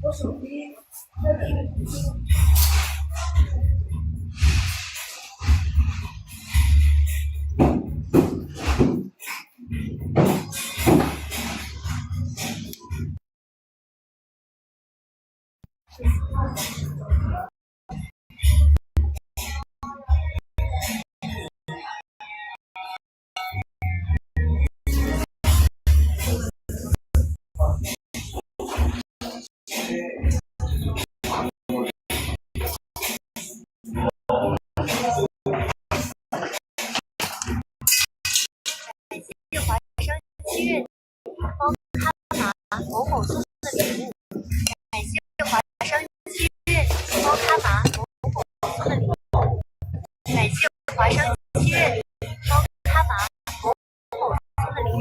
我手机。某某送的礼物，感谢华商七月帮他拿某某送的礼物，感谢华商七月帮他拿某某送的礼物。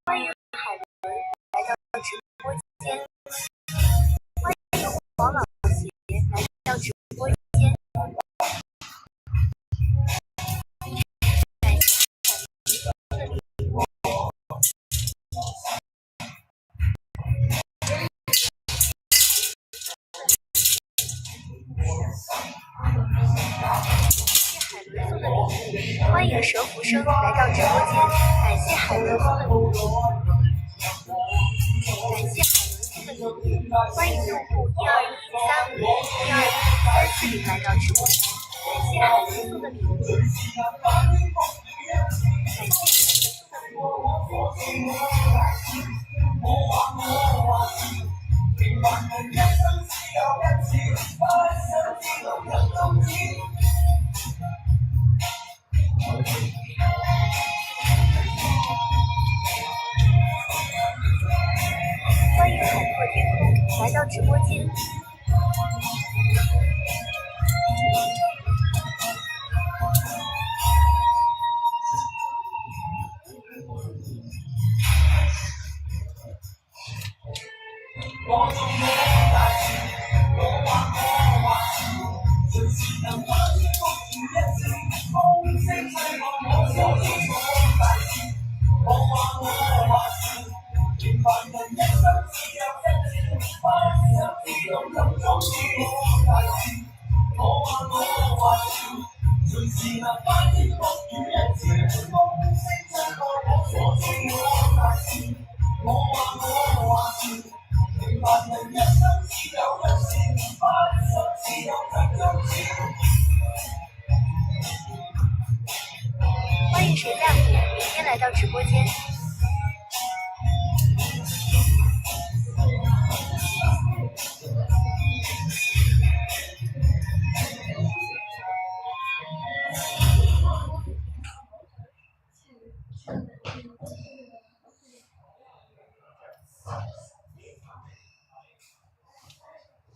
欢迎海伦来到直播间，欢迎黄老邪来到直播间。欢迎蛇福生来到直播间，感谢海伦送的礼物，感谢海伦送的礼物。欢迎用户121351234来到直播间，感谢海伦送的礼物，感谢海伦送的礼物。欢迎海阔天空来到直播间。我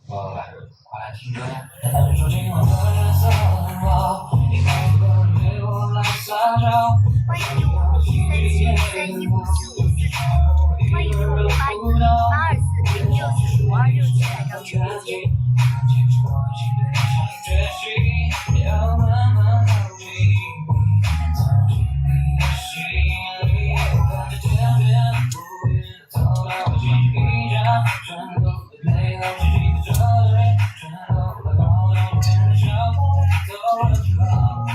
欢迎137315454，欢迎65810824645267527来到直播间。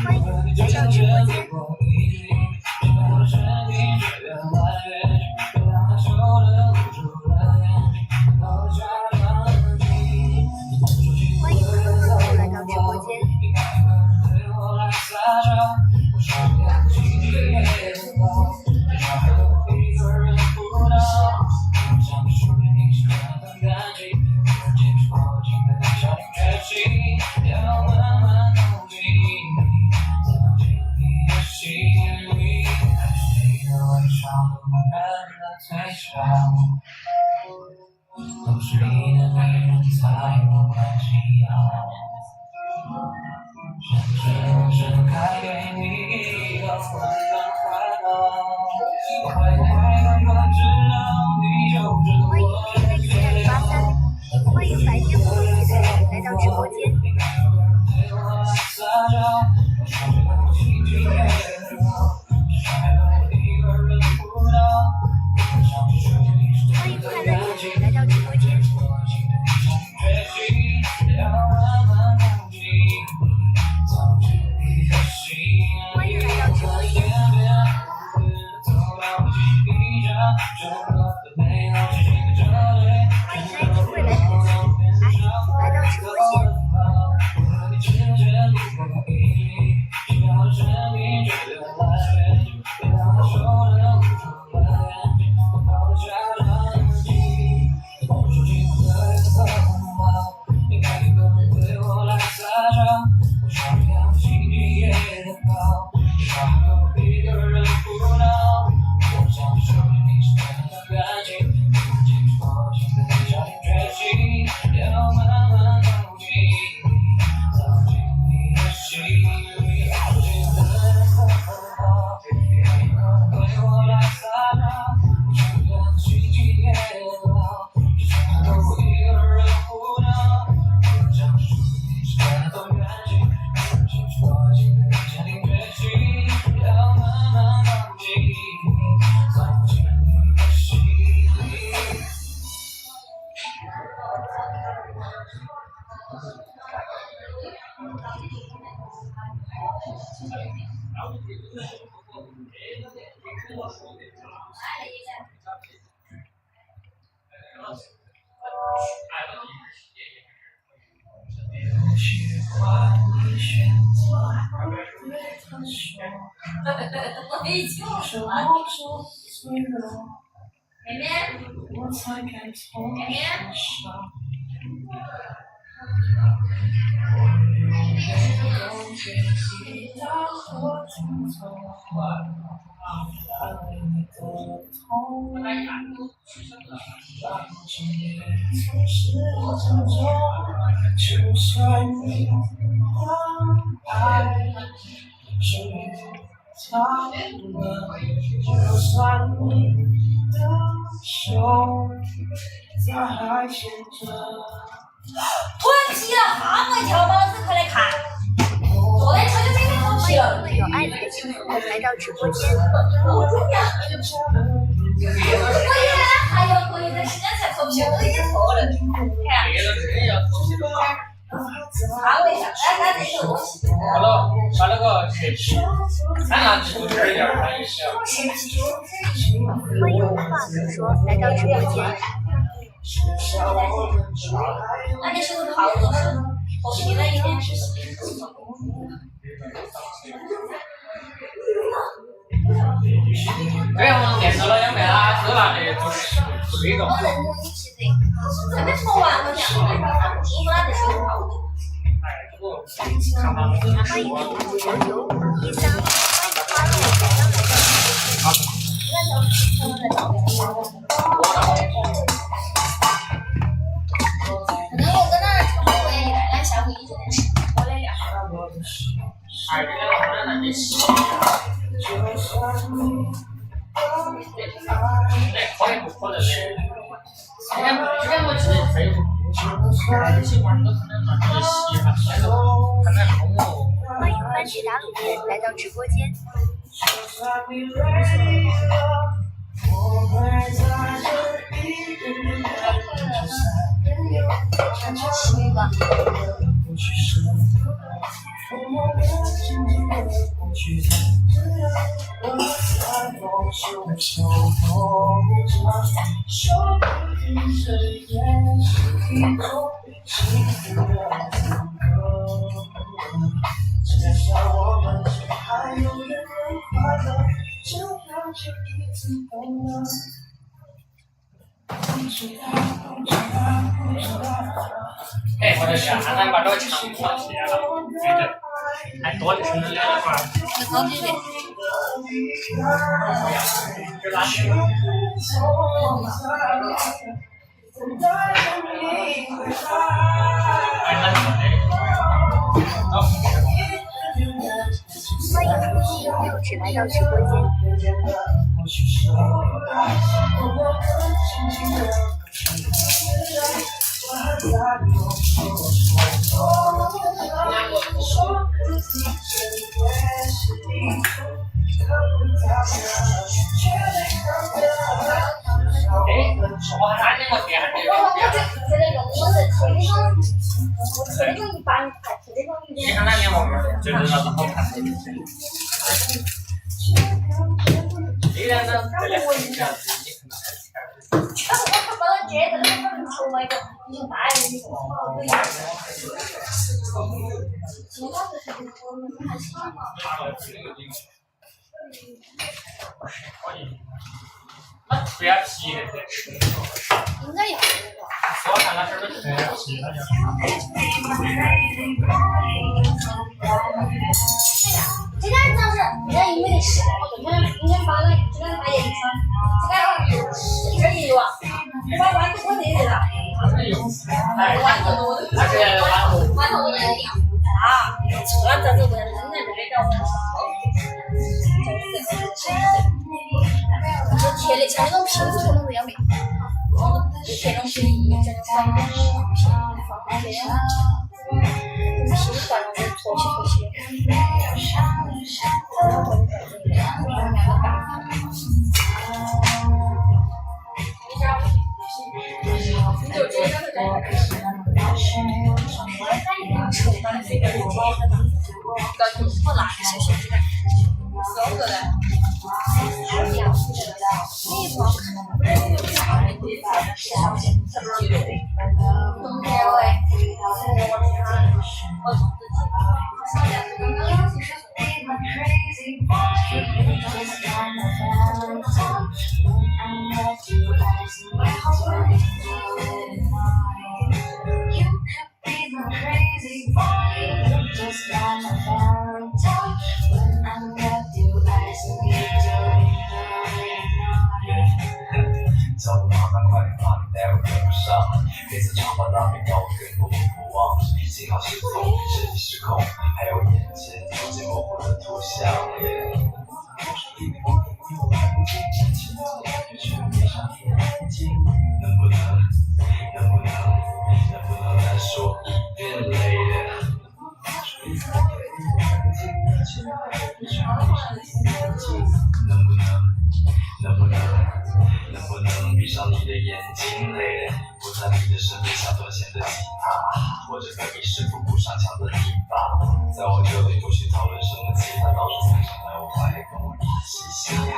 欢迎来到直播间。欢迎可可来到直播间。都是你的女人才有关系啊，深深开给你的温暖怀抱，快知道你就是我的最好。欢迎白天不会记的人来到直播间。欢迎快乐姐来到直播间。欢迎来到直播间。欢迎来听未来粉丝来到直播间。我已经说了。妹妹，妹妹。就算你的手在还牵着，脱皮了，哈姆跳包子，快来看！坐在车就被脱皮了。欢迎有爱的幸福来到直播间。我原来还要过一段时间才脱皮，我已经脱了。看，看为啥？咱这个东西。好了，把那个看上去有点点儿意思。欢迎无话可说来到直播间。那你是不是好多事？我现在一点事情。对，我们见到了两位啊，热辣的就是这种。还没脱完，我讲，我们这是好的。欢迎959913，欢迎花落海洋来到直播间。可能我跟他。可能的。之前我记得还有这些玩的可能蛮多戏啊，看看动物。欢迎番茄打卤片来到直播间。哎，我就是俺把这个墙放起来了，对的，还多的是能聊的话。高级的。这哪去？哎，那你欢迎夫妻六指来到直播间。我还拿那个电视，你看那面膜就是那个好看的。虽然呢，这两个这样子，你看到。那不要皮的，应该有。我看那是不是不要皮了？这个倒是人家因为是，我昨天发了，今天发也一双，这个也有啊，我把豌豆我这里了，豌豆都，那是豌豆都在里啊，豌豆都不能扔在这里叫我。就贴的像那种拼图那种样的，贴上去这种放平放这样，拼出来了我搓起。就这个高兴不辣的小小鸡蛋，4个的。找不到那块把你带我跟不上，每次长发大美高跟不忘，幸好失踪，身体失控，还有眼前逐渐模糊的图像。能不能再说一遍，lady？能不能闭上你的眼睛，lady？不在你的身边像断弦的吉他，或者隔壁师傅鼓上墙的泥巴，在我这里不许讨论什么其他，到处踩上来我怀跟我一起嘻哈。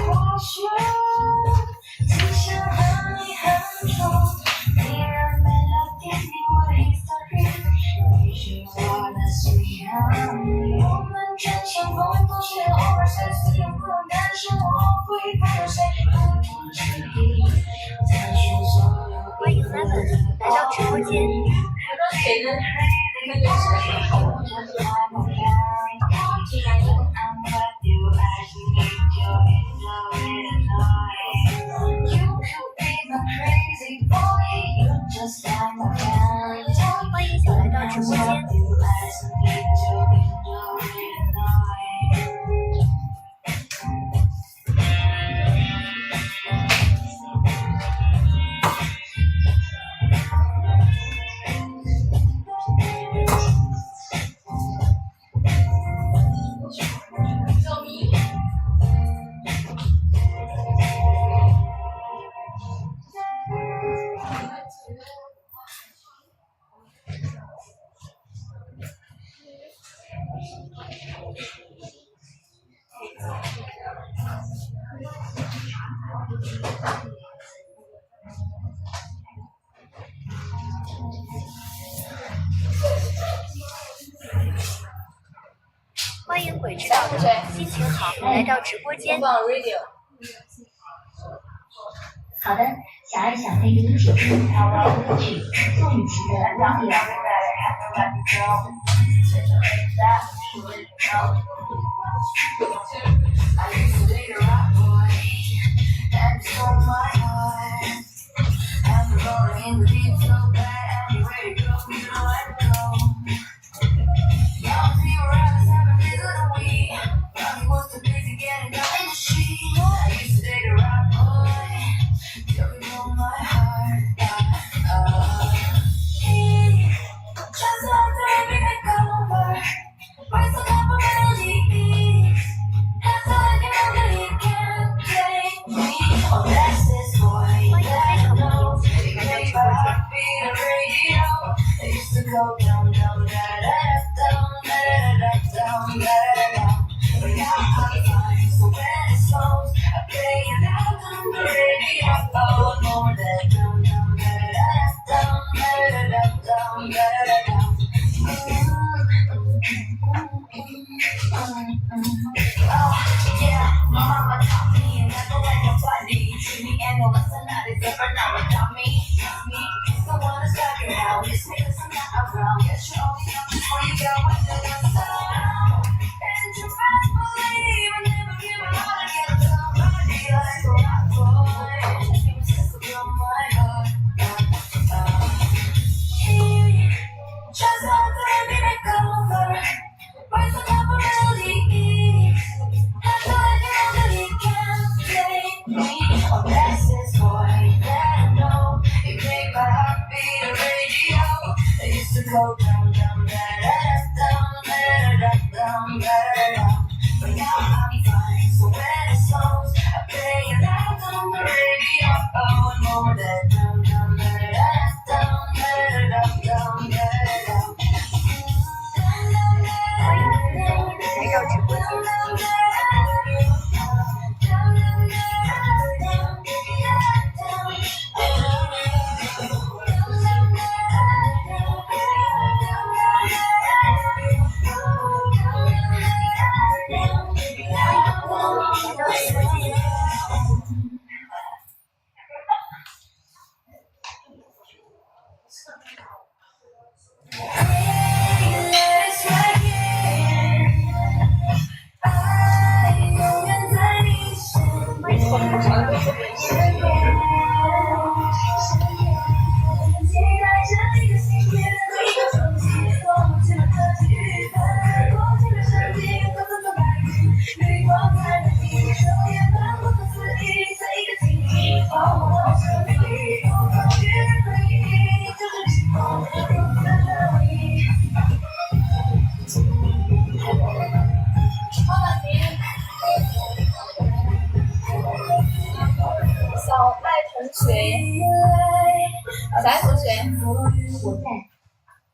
或许今生和你很重，你让来到直播间。欢迎小来到直播间。欢迎鬼知道的心情好来到直播间。好的，小爱想陪你一起听台湾歌曲宋雨琦的《Radio》。我在。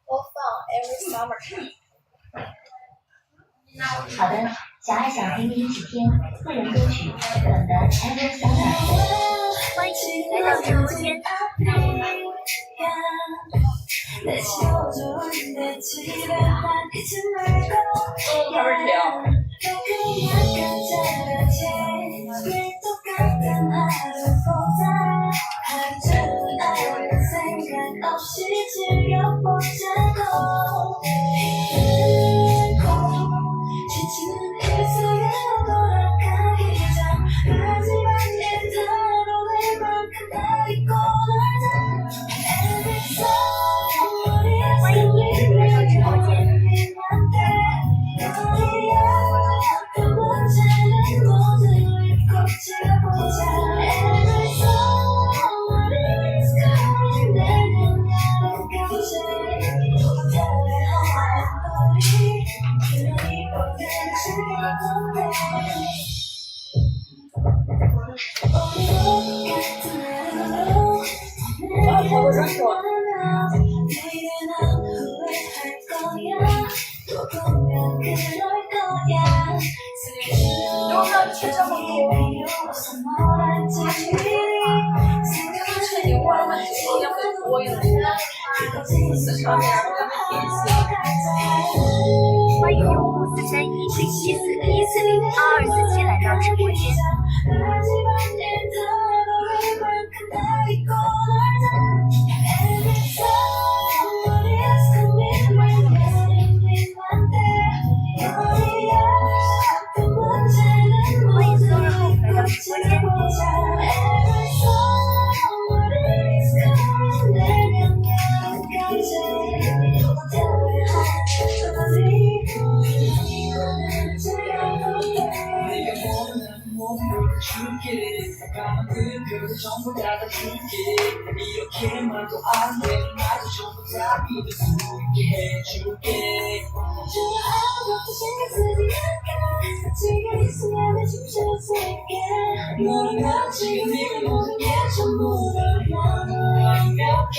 播放 Every Summer。好的，小爱想陪你一起听个人歌曲冷的 Every Summer。欢迎来到直播间。 없이 즐겨보자고 지치는 일상으로 돌아가기 전 마지막에 다뤄낼 만큼 다 잊고 놀자 Every song is 너희야 그 문제는 모두 잊고 지어보자 Every song is coming 내려가는 감정 달래 우리 그런 이보다 즐거운데 내일은 난 후회할 거야 또 보면 그럴 거야 비로소 뭐랄지欢迎用户4310741402247来到直播间。 欢迎所有人来到直播间。 줄게 까만 그 별을 전부 닫아줄게 이렇게 말도 안 돼 나도 전부 다 믿을 수 있게 해줄게 아무것도 신경 쓰지 않게 지금 이 순간에 춤출 수 있게 너는 나 지금 네가 모든 게 전부 다 완벽해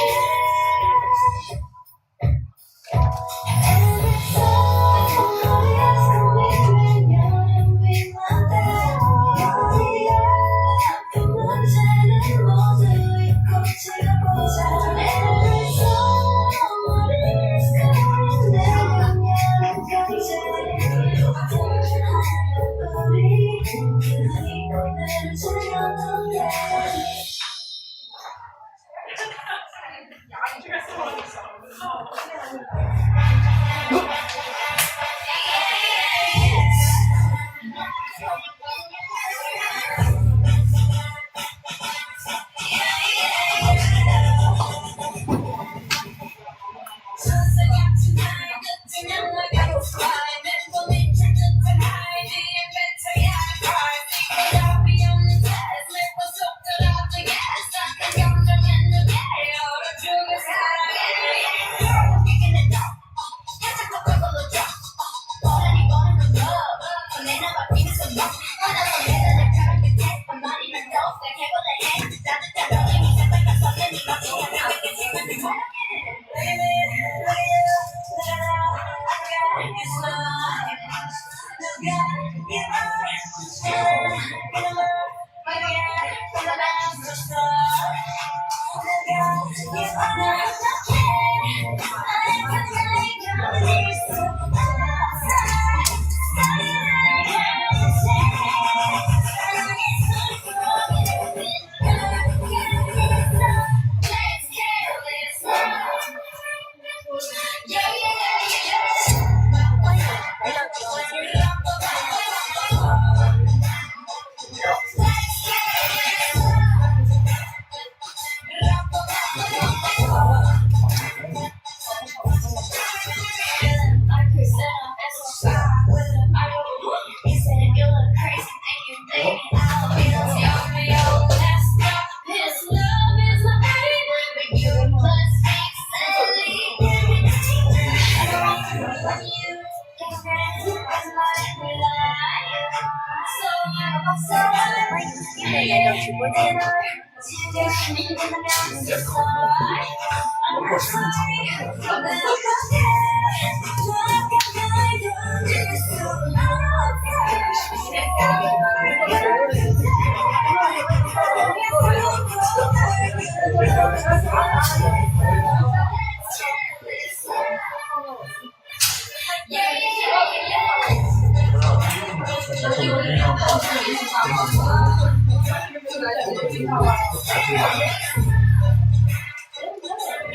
欢迎新的来到直播间。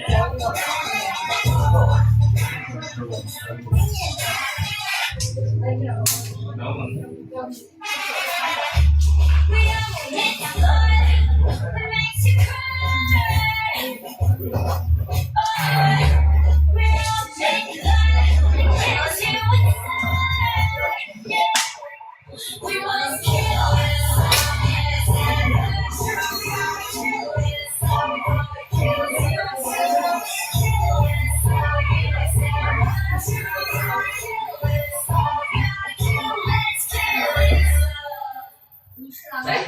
Thank you.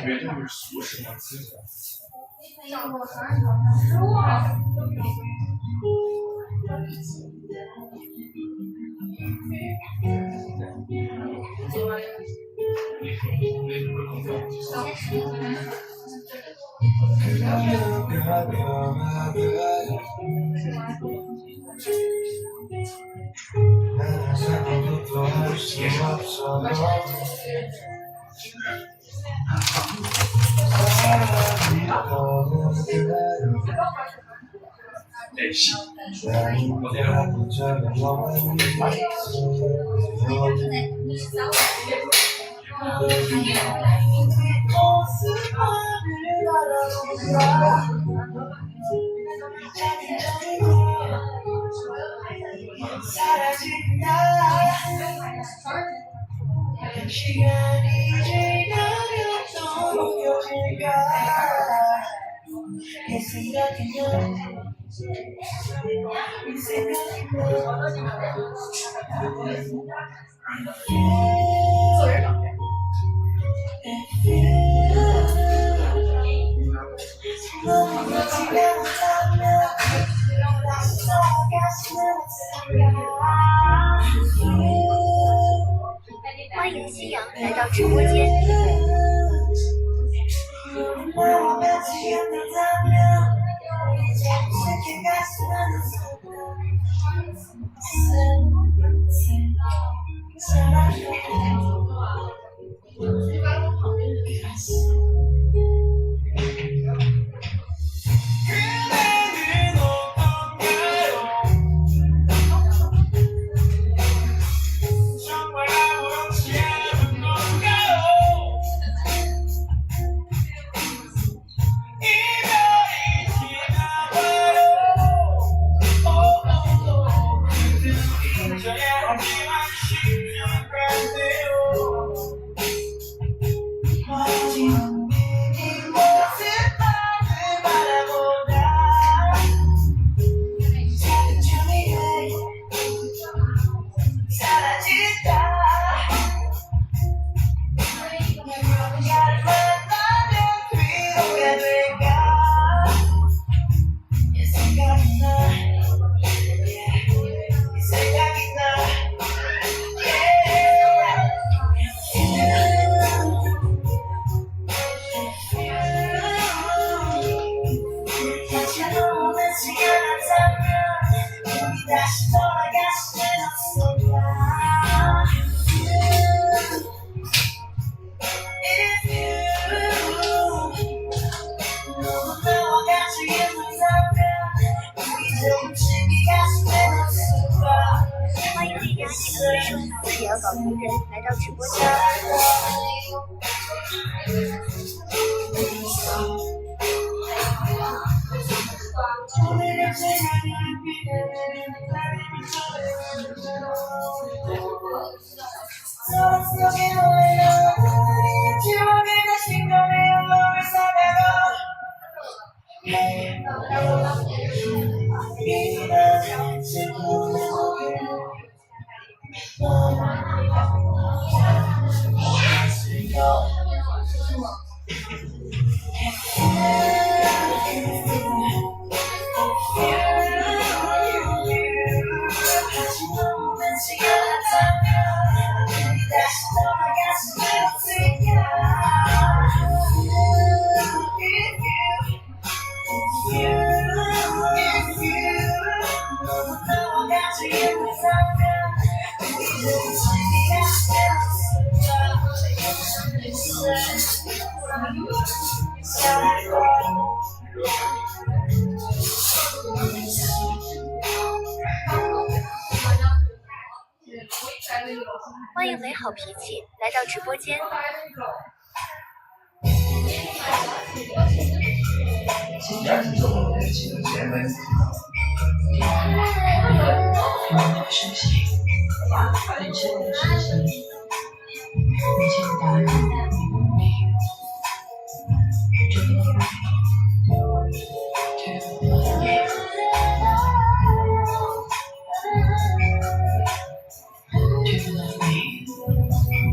别这么熟识吗？自己。得行，我这个。欢迎夕阳来到直播间。欢迎丽佳姐和收藏的摇稿同人来到直播间。欢迎没好脾气来到直播间。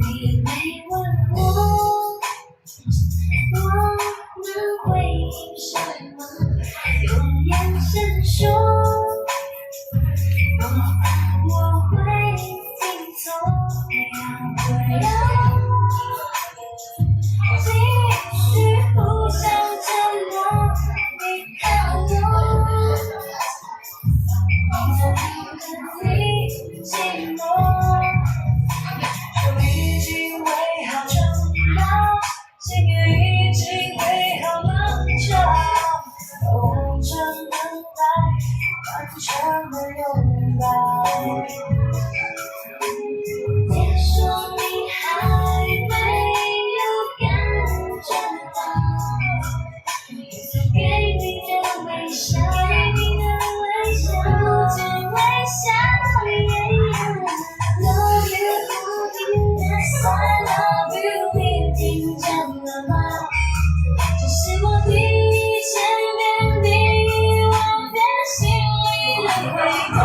你没问我，我能回应什么？用眼神说，我会听从，要继续互相折磨。你看我，你寂寞。已经为好承诺，心已经为好冷场，完成等待，完成的拥抱。别说你还没有感觉到，给你的微笑，给你的微笑，不止微笑。Love you, love you, yes I love you， 你听见了吗？这是我第一千遍你往遍心里的回答。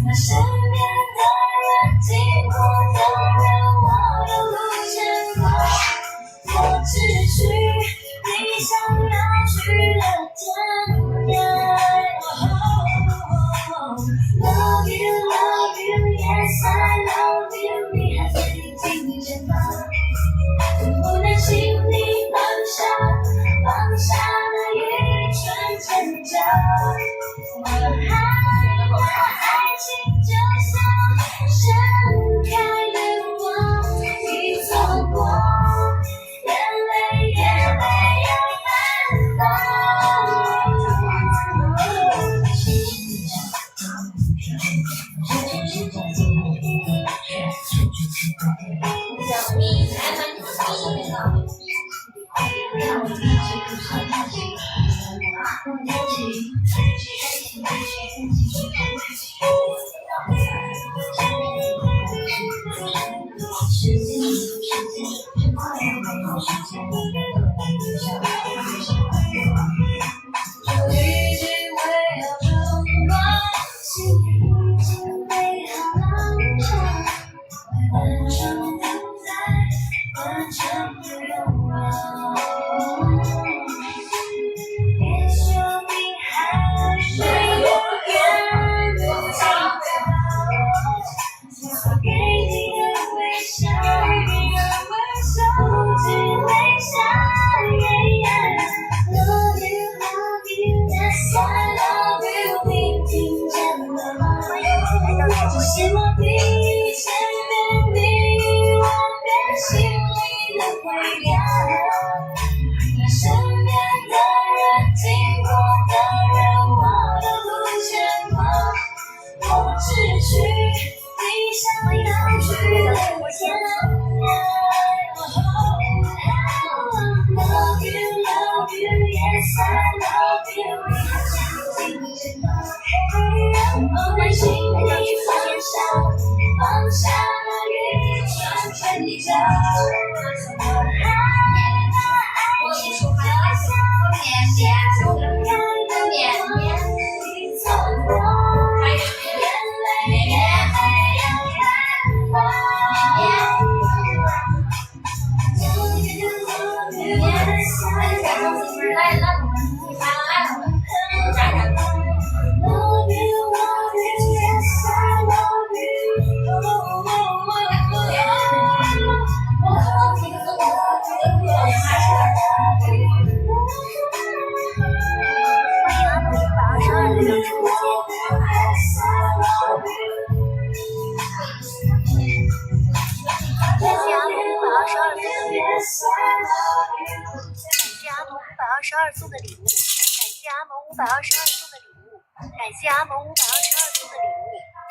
那身边的人，经过的人，我都不见过。我只去你想要去的天涯。Love you, love you, yes I love you， 你还没听见吗？不能心里放下的一瞬间叫。我害怕爱情就像盛开的花，一错过，眼泪要泛滥。就已经为好承诺，心已经为好冷场，完成等待，完成的拥抱。别说你还没有感觉到，给你的微笑，不止微笑。Love you, love you, yes I love you， 你听见了吗？这是我第一千遍你往遍心里的回答。那身边的人，经过的人，我都不见过。我只去你想要去的天涯。Love you, love you, yes I love you， 你还没听见吗？我内心里放下了一串拳脚。我害怕爱情就像盛开的花，一错过，眼泪也没有办法。Love you, love you, yes I love you， Love you, love you, yes I love you。522送的礼物，感谢阿蒙522送的礼物，感谢阿蒙522送的礼物。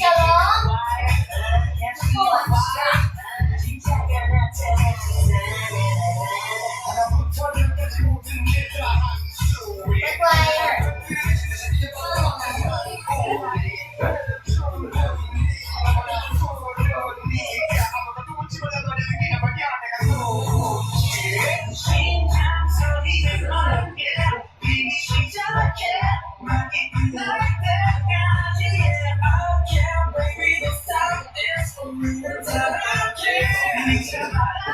小龙， Yeah.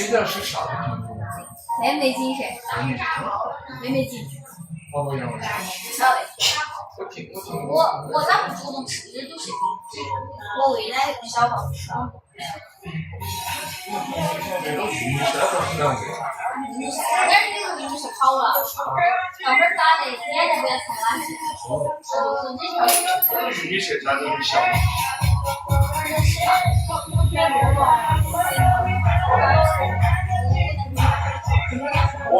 现在是啥的品种？妹妹精神，妹妹精神。好多样味。不晓得。我听。我咋不主动吃的都是我喂奶小宝吃。这种玉米现在都是这样子。但是那个玉米是烤了，要不然打的眼睛不要太垃圾。玉米是咱就是香。我。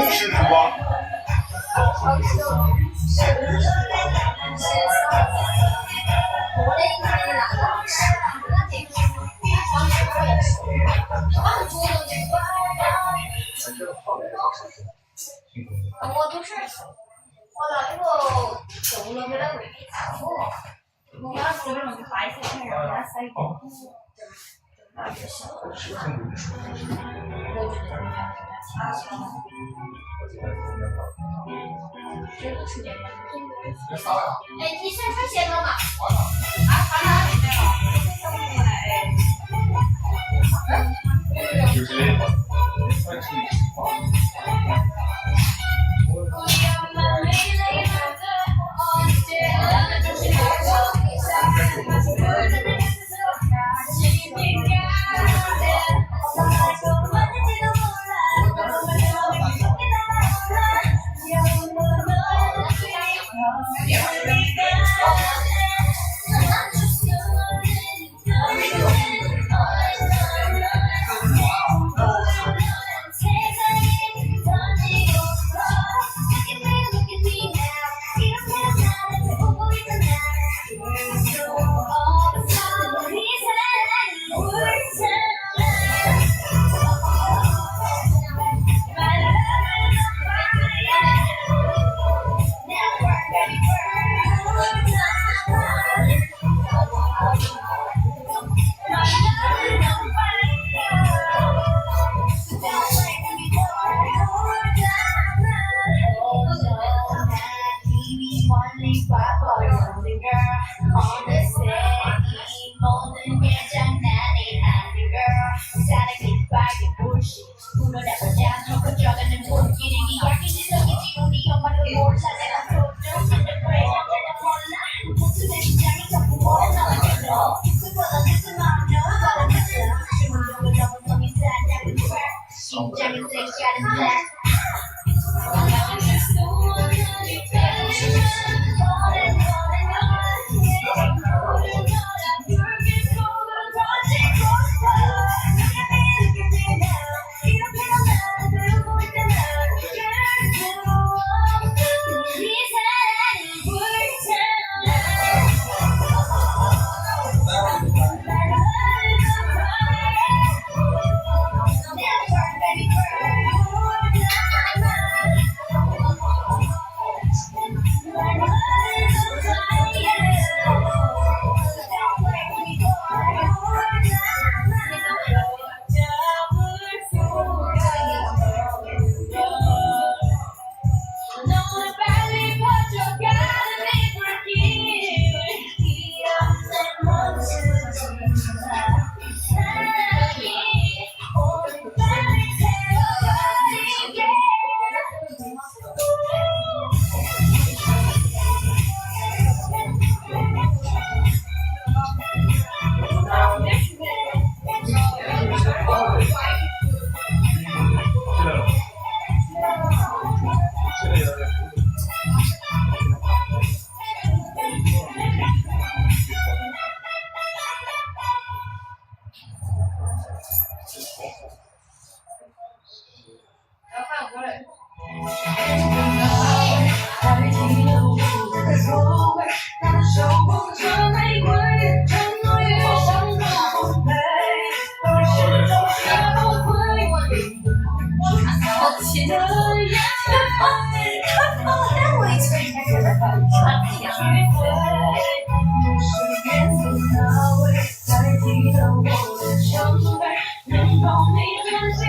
是什么？我都是我那里头冻了给它喂给它喝，我把这个弄开起来，让它塞饱。那就行。哎，你先穿鞋了吗？啊，穿了。就是这个。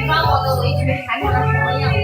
把我的围裙看成什么样？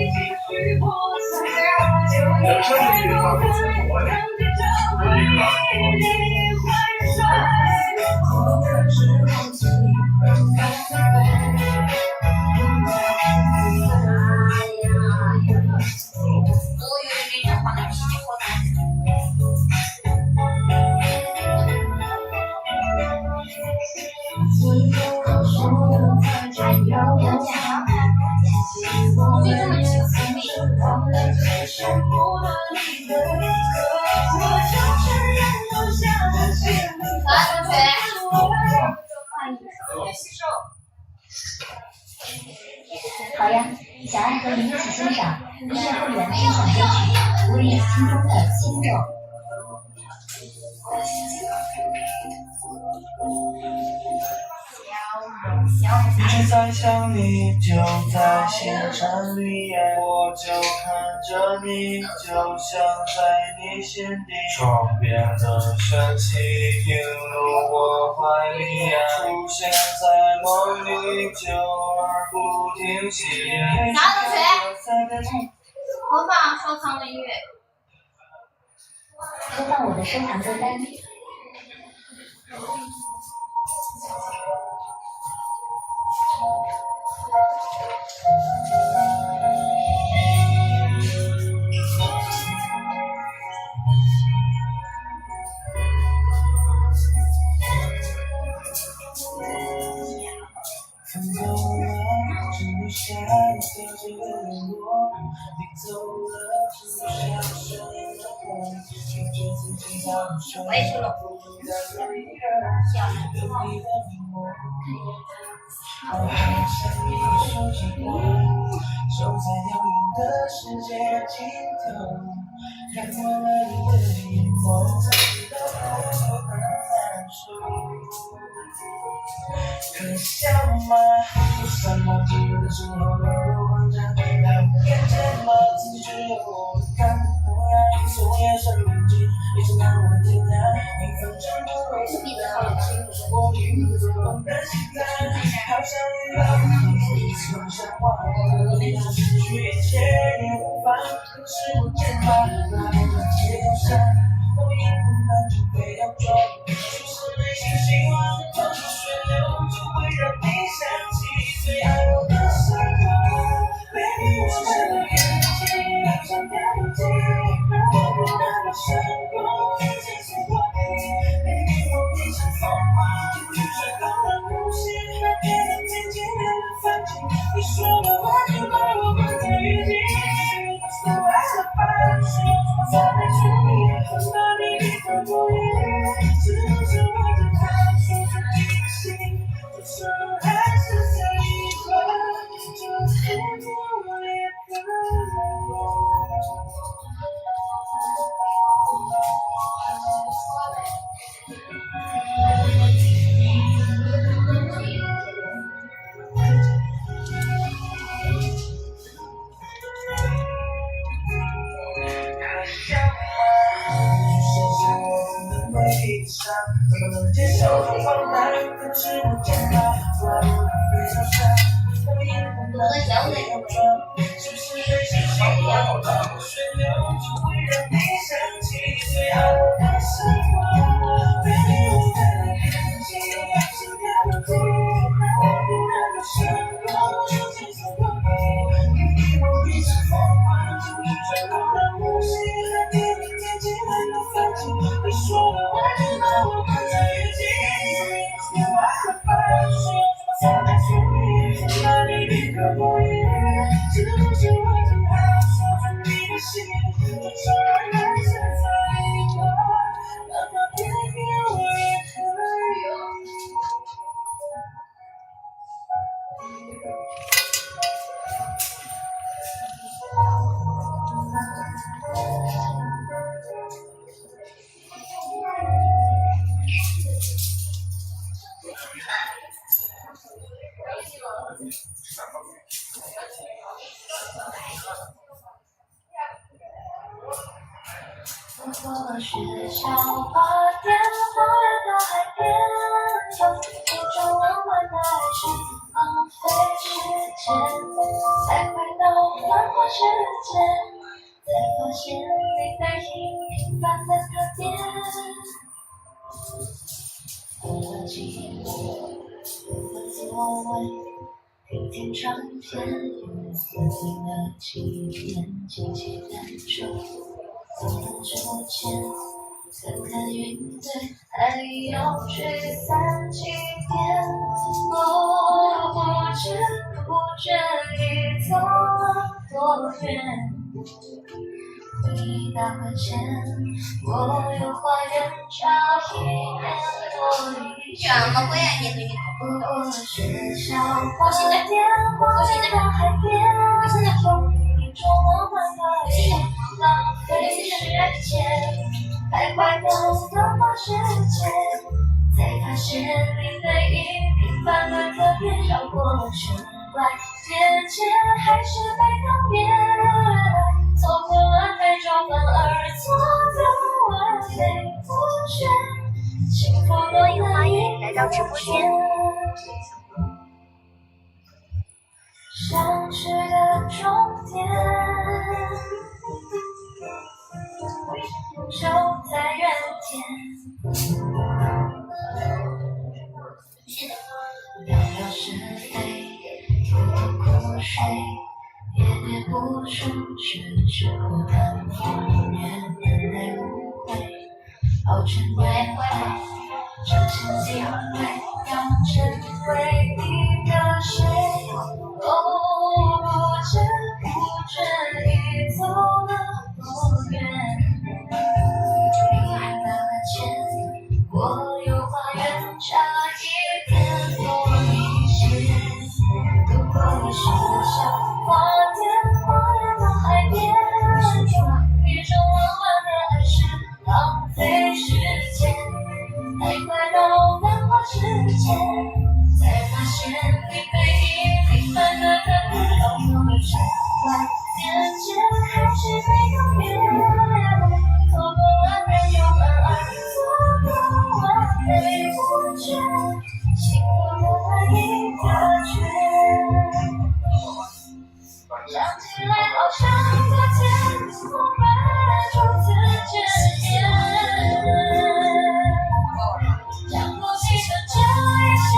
好呀，小爱和你一起欣赏音乐会员分享歌曲《无意心中的心动》。一直在想你，就在星辰里，我就看着你，就像在你心底。窗边的旋起映入我怀里，出现在梦里，久而不停息。啥同学？播放收藏的音乐。播放我的收藏歌单。分走了，只留下你掉进的联络。你走了，只留下深夜的梦。听着自己早睡，不再为人有你的迷蒙。好好像一首情歌，守在遥远的世界尽头，看完了你的眼眸，才知道我很难受。可笑吗？我散漫自由的时候都有慌张，但我看见了自己只有我看的模样，所夜深人静，一直难忘天亮。你反正不会是你的好情，我与你做梦的心脏，好像遇到你，总想忘了你，失去一切也无妨。可是我见到那么多街头上，我也不能就非要装，就是内心希望的旋流就会让你想起最爱我的时候。Baby， 我睁着眼睛，想掉眼睛，让我不能够胜过这些回忆。Baby， 我一场疯狂，就像高冷呼吸，那天的天气变得反晴，你说的话就把我放在雨季。So I love you， 我在那处理，很怕你离开我也，是不是我的太说出你的心，就说还是在一块，就天天我也可怎么能接受这放大？可是我见到我非常傻，我眼红的没有装，是不是内心希望的旋流就会让你想起最好的时光。Baby， 我在那眼睛，是掉了地，让我不能够胜过这些回忆。Baby， 我一直疯狂，就是想高冷呼吸，那天的天气很有反晴，你说的话就把我放在雨季。You are the first， 我在处理，很怕你离开我也，是不是我正好说出你的心，就说还是在一块，哪怕偏偏我也可以。走过学校花店，花园到海边，有一种浪漫的爱是浪费时间，再回到繁华世界，才发现你背影平凡的特别。我寂寞，我座位，听听唱片，有了纪念，轻轻感受，走到桌前，看看云堆，还有吹散几点。不知不觉已走了多远。你打个钱，我有花园差1年多以前。不过学校花店，花园到海边，有一种浪漫的理由，浪费时间，太快的浪花世界，才发现你背影平凡的特别，绕过圈外边界，还是没告别。错过了太久，反而错的完美不全，幸福的那一来到直播间。想去的终点，就在原点。聊聊是非，吐吐苦水。喋喋不休，是孤单风月，难耐无悔，熬成约会，这些机会，要成为你的谁？不知不觉已走了多远。你拿了钱，我有花园，差1点多一些。路过了学校。花店，花园到海边，一种浪漫的爱是浪费时间，太快到繁华世界，才发现你背影平凡的特别，绕过了圈外边界，还是没告别。错过了太久，反而错过完美不全，幸福的那一个圈。想起来好像昨天，我们初次见面，讲过你的这一切，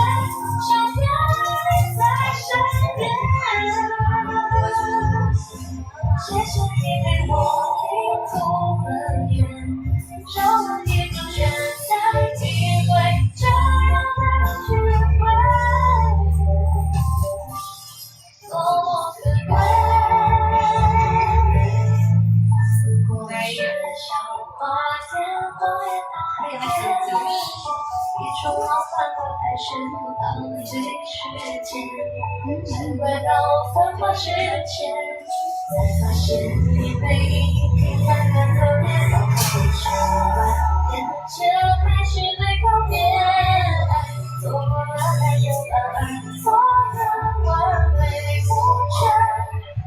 想念你在身边。谢谢你陪我拼凑很远，绕了一个圈才体会这样的聚会，多么可贵。学校花店，花园到海边，一种浪漫的爱是浪费时间，才快到繁华世界，才发现你背影平凡的特别，绕过圈外边界，还是没告别。错过了太久，反而错的完美不全，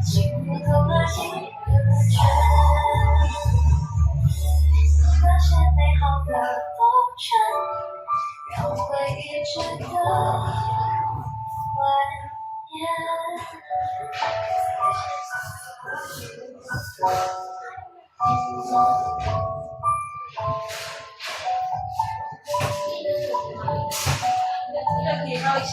幸福走了一个圈。那些美好的过程，让回忆值得怀念。这个可以绕一起。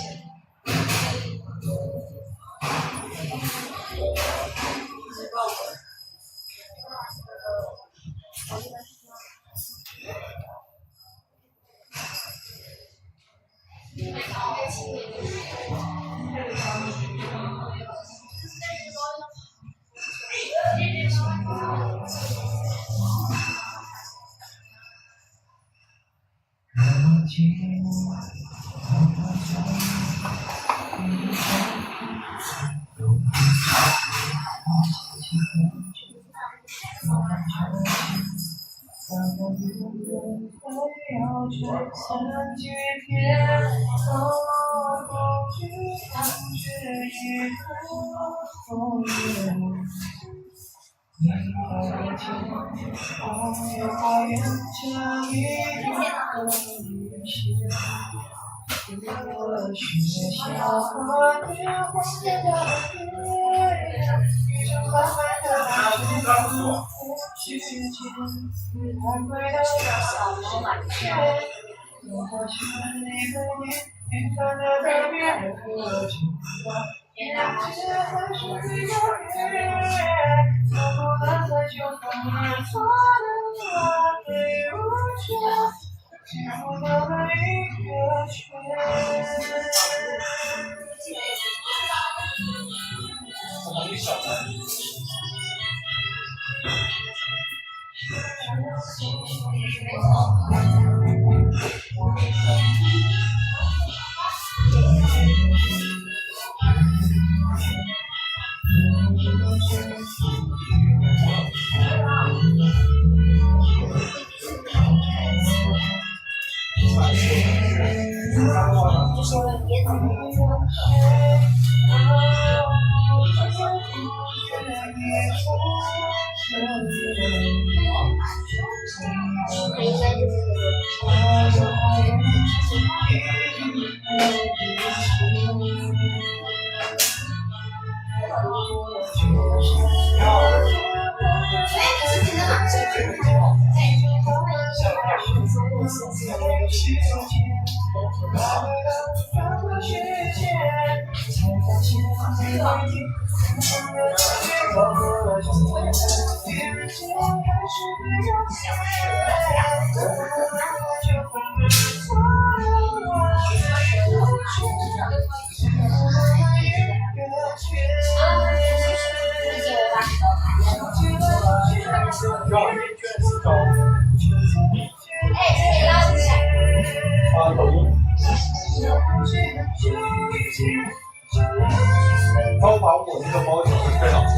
淘宝我那个包饺子特别好吃。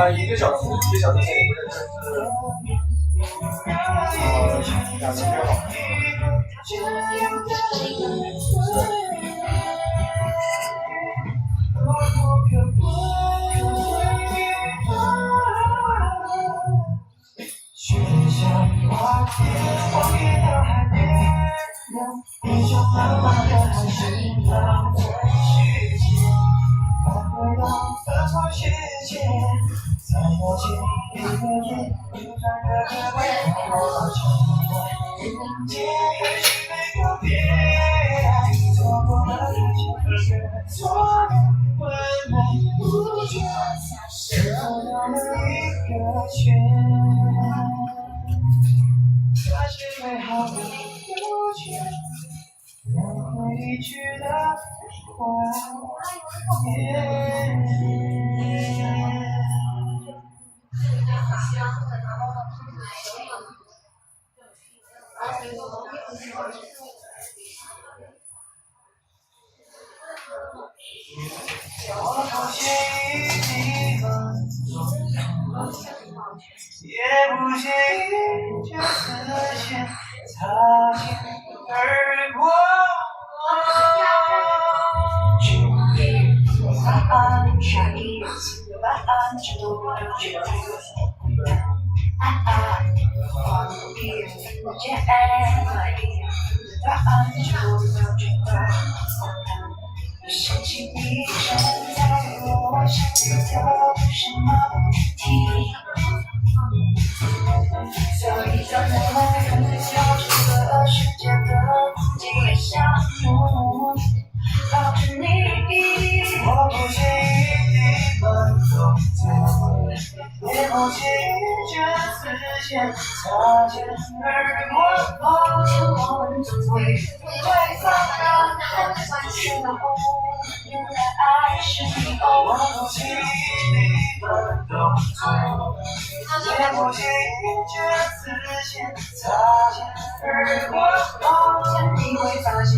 1个小时，1个小时内不是2个月好。也不介意这丝线擦肩而过。答案是一次答案，只都不能觉得黄一不见答案就要觉得深情一生在我心里的什么题，所以在我们很小这个世界的地下抱着你，我不介意你们都走，也不介意这丝线擦肩而过。抱歉，我们总会对方的难时候，原来爱是你，我不介意你们都走，也不介意这丝线擦肩而过。抱歉，你会发现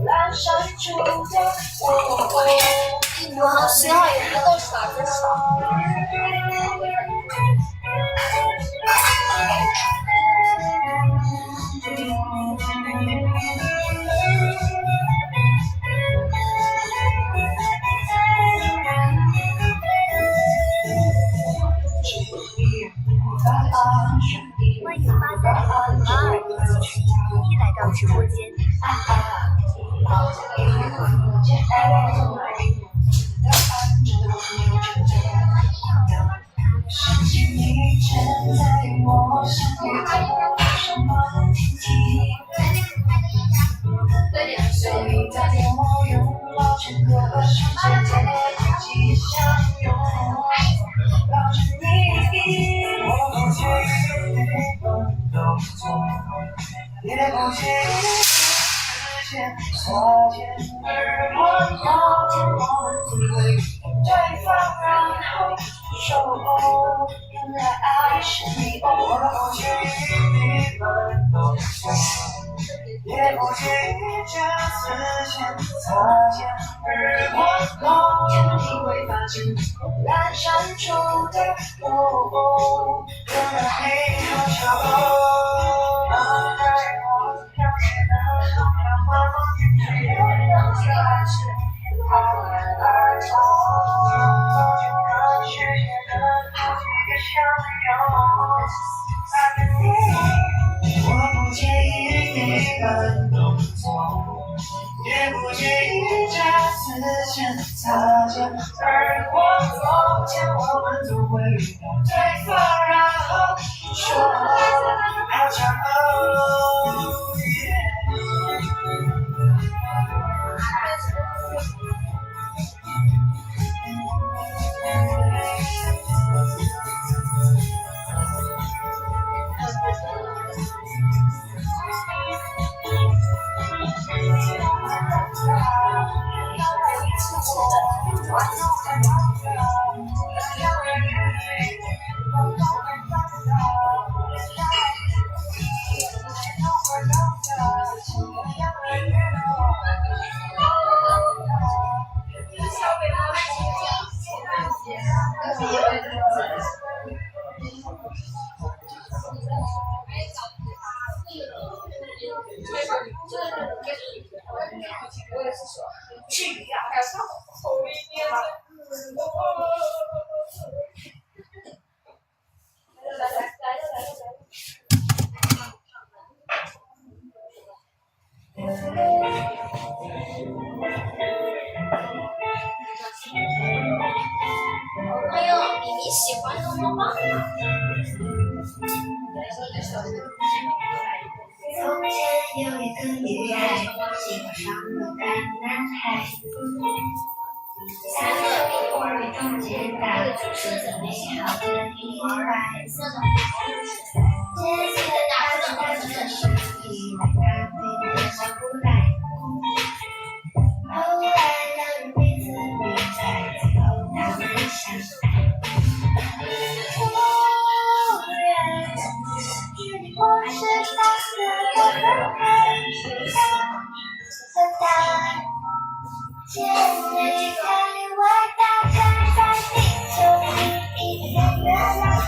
阑珊处的我好希望有人都耍着耍。欢迎835221来到直播间。也不介意视线擦肩而过，有天我们只会对方，然后说哦，原来爱是你哦，我不介意你们懂错，也不介意这次线擦肩而过，有天你会发现阑珊处的我，原来黑好巧哦。我不介意你们动作，也不介意这次线擦肩而过，从前我们总会遇到对方，然后说好骄傲。哎呦，你喜欢的么吗？从前有一个女孩，喜欢上了个男孩。三个苹果雨中结大，是最美好的意外。姐姐拿着大着的手机，来咖啡店上不来。后来两人彼此明白，最后他们相爱。突然，距离我是那个分开的答见离开我大概在地球里一个月亮，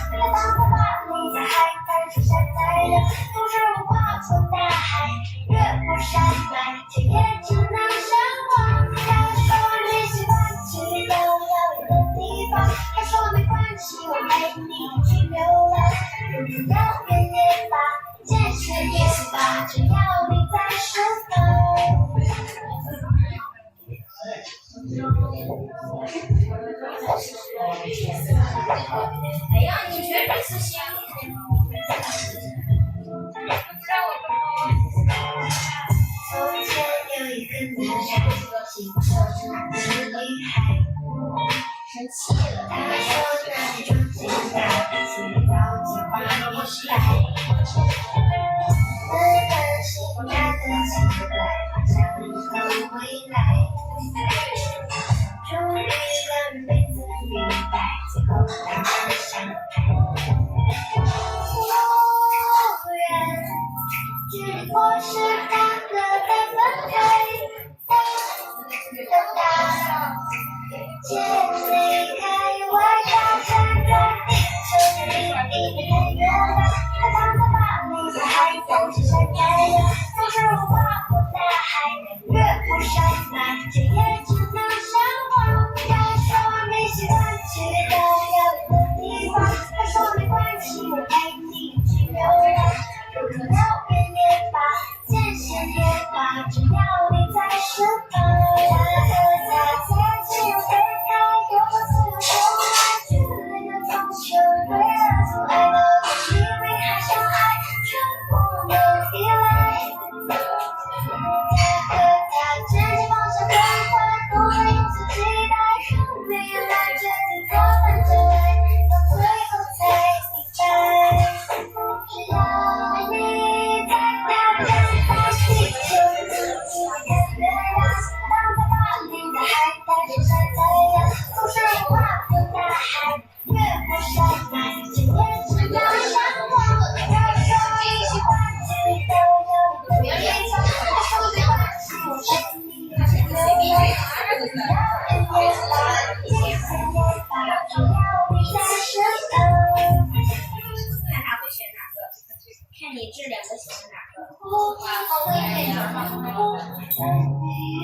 它当作把你在海滩上晒太阳，总是我跨过大海，越过山脉，却也只能相望。他说你喜欢去遥远的地方，他说没关系，我陪你去流浪，路遥远也罢，见谁也罢，只要你在身旁。哎呀，你绝对是香。从前有一个男孩，喜欢上那个女孩。生气了，他说那一种简单，祈祷计划你失败。慢慢醒他的期待，好像以后未来。终于两人彼此明白，最后他们相爱。突然，距离我是大哥的分开的答见离开我大站在地球里一个月亮，他当作把你在海滩上晒太阳，总是我跨过大海，越过山脉，却也只能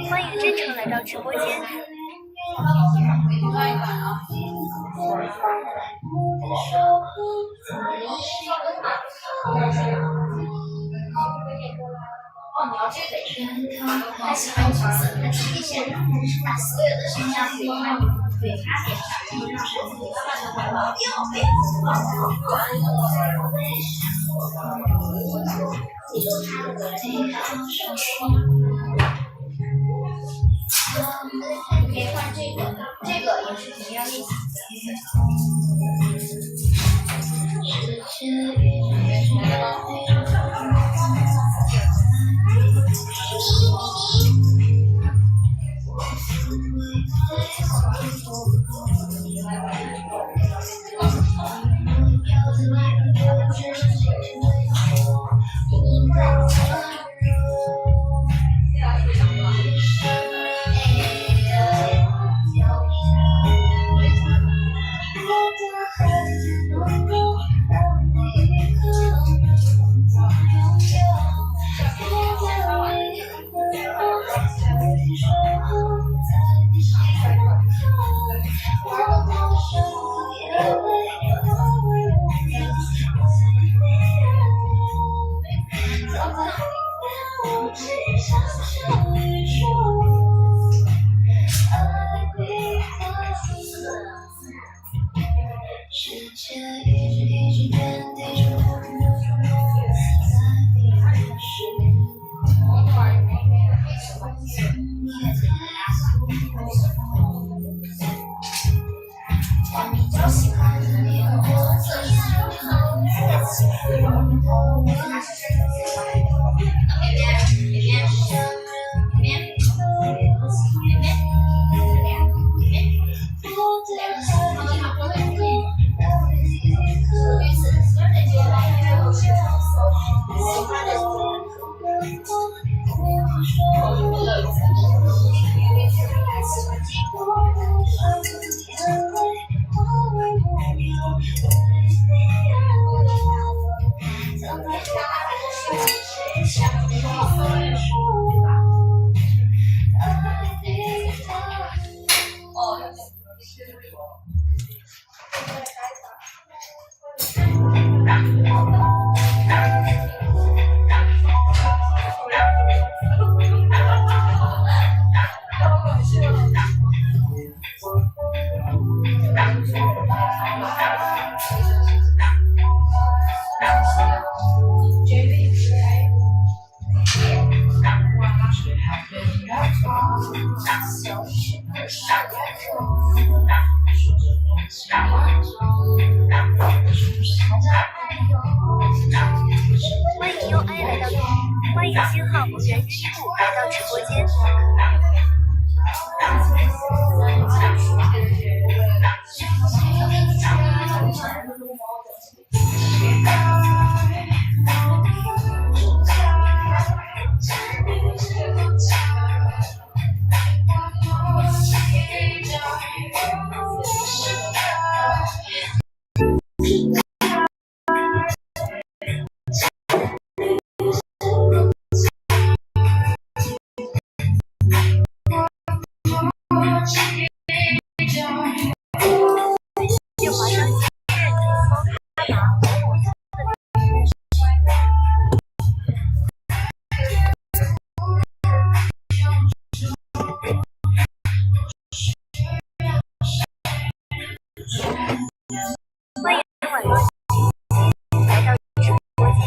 欢迎真诚来到直播间。哦，你要这个，他喜欢角色，他第一线是把所有的形象给他点上，让身体慢慢的回到记住他的歌，可以换这个，这个也是挺要练习欢迎用爱来到，欢迎星号5元1度来到直播间。欢迎晚落来到直播间。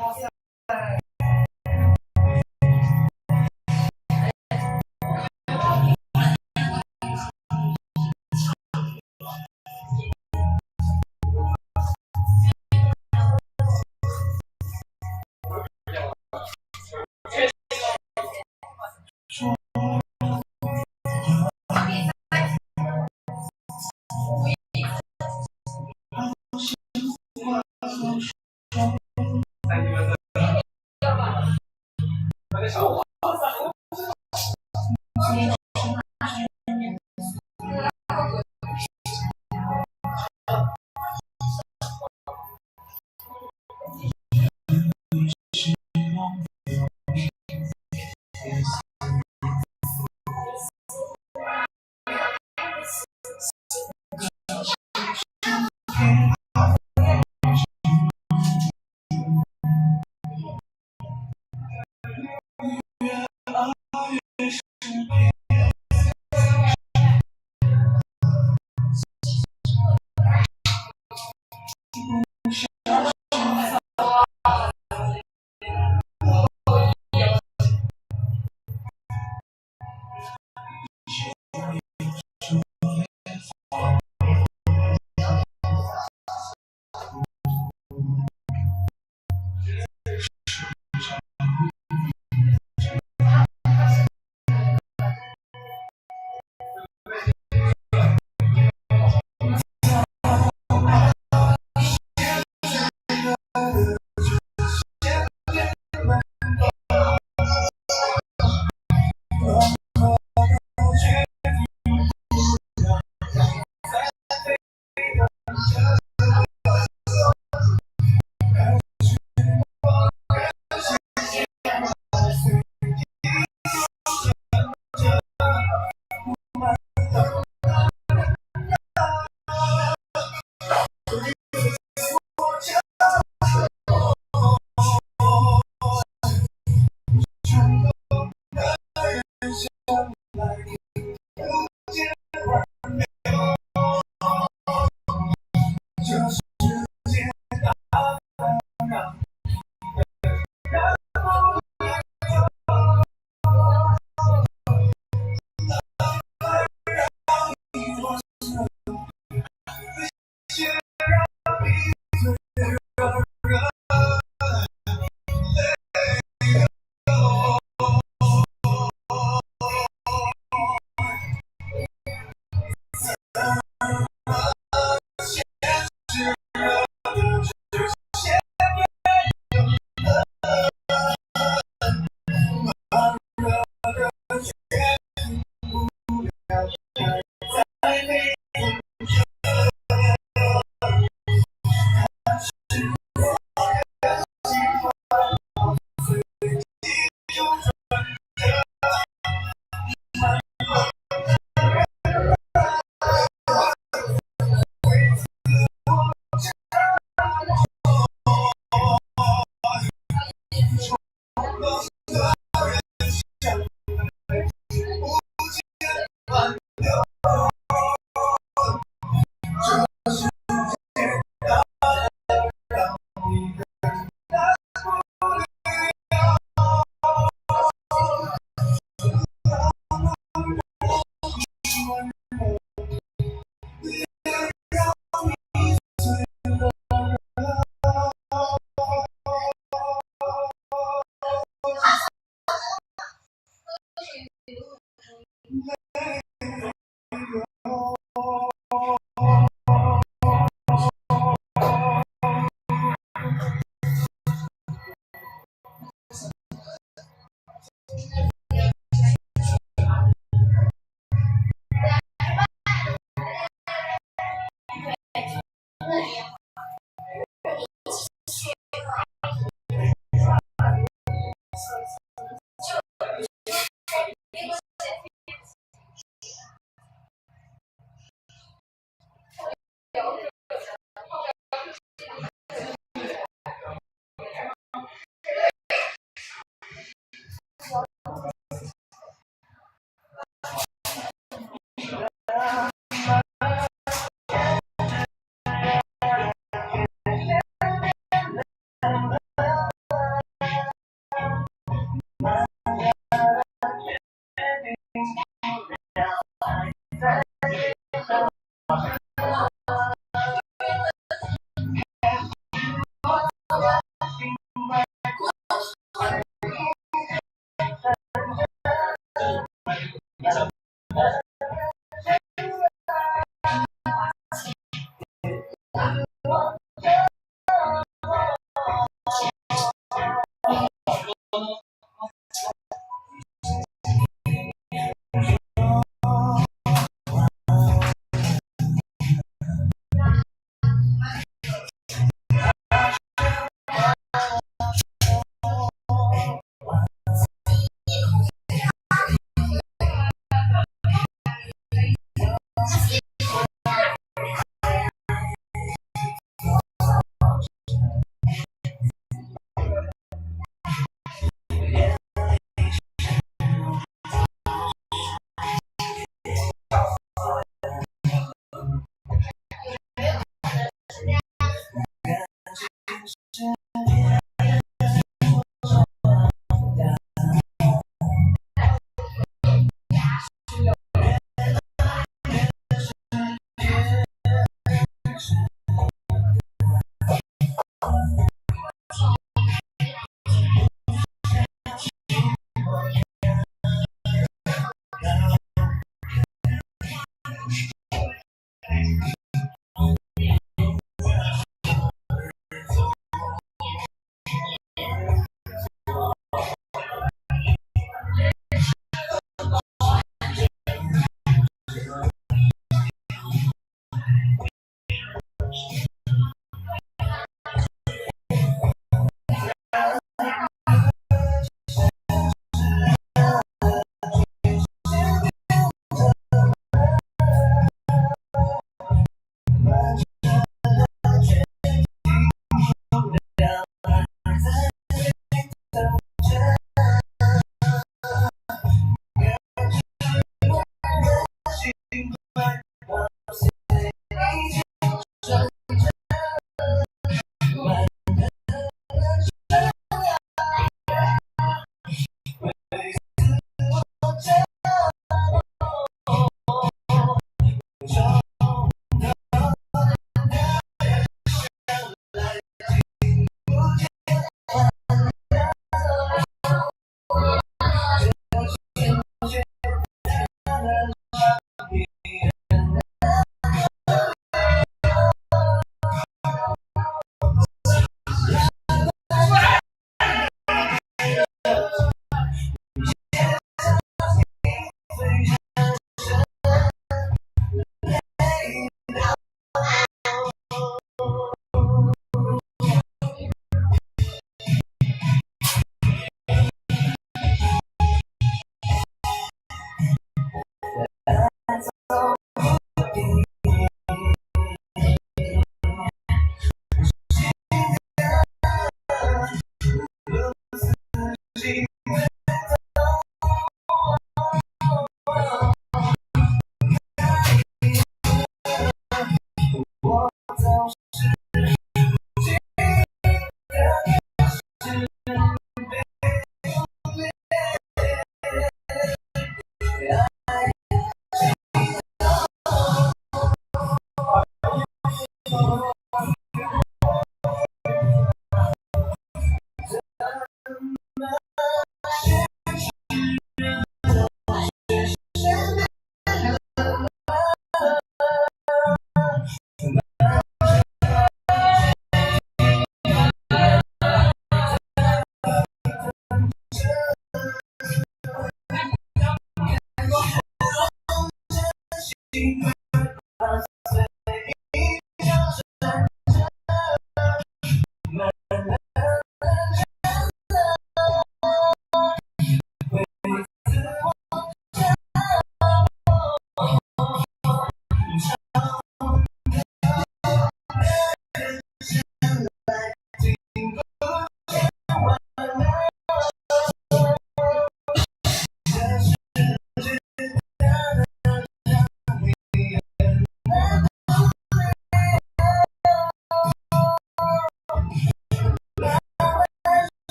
我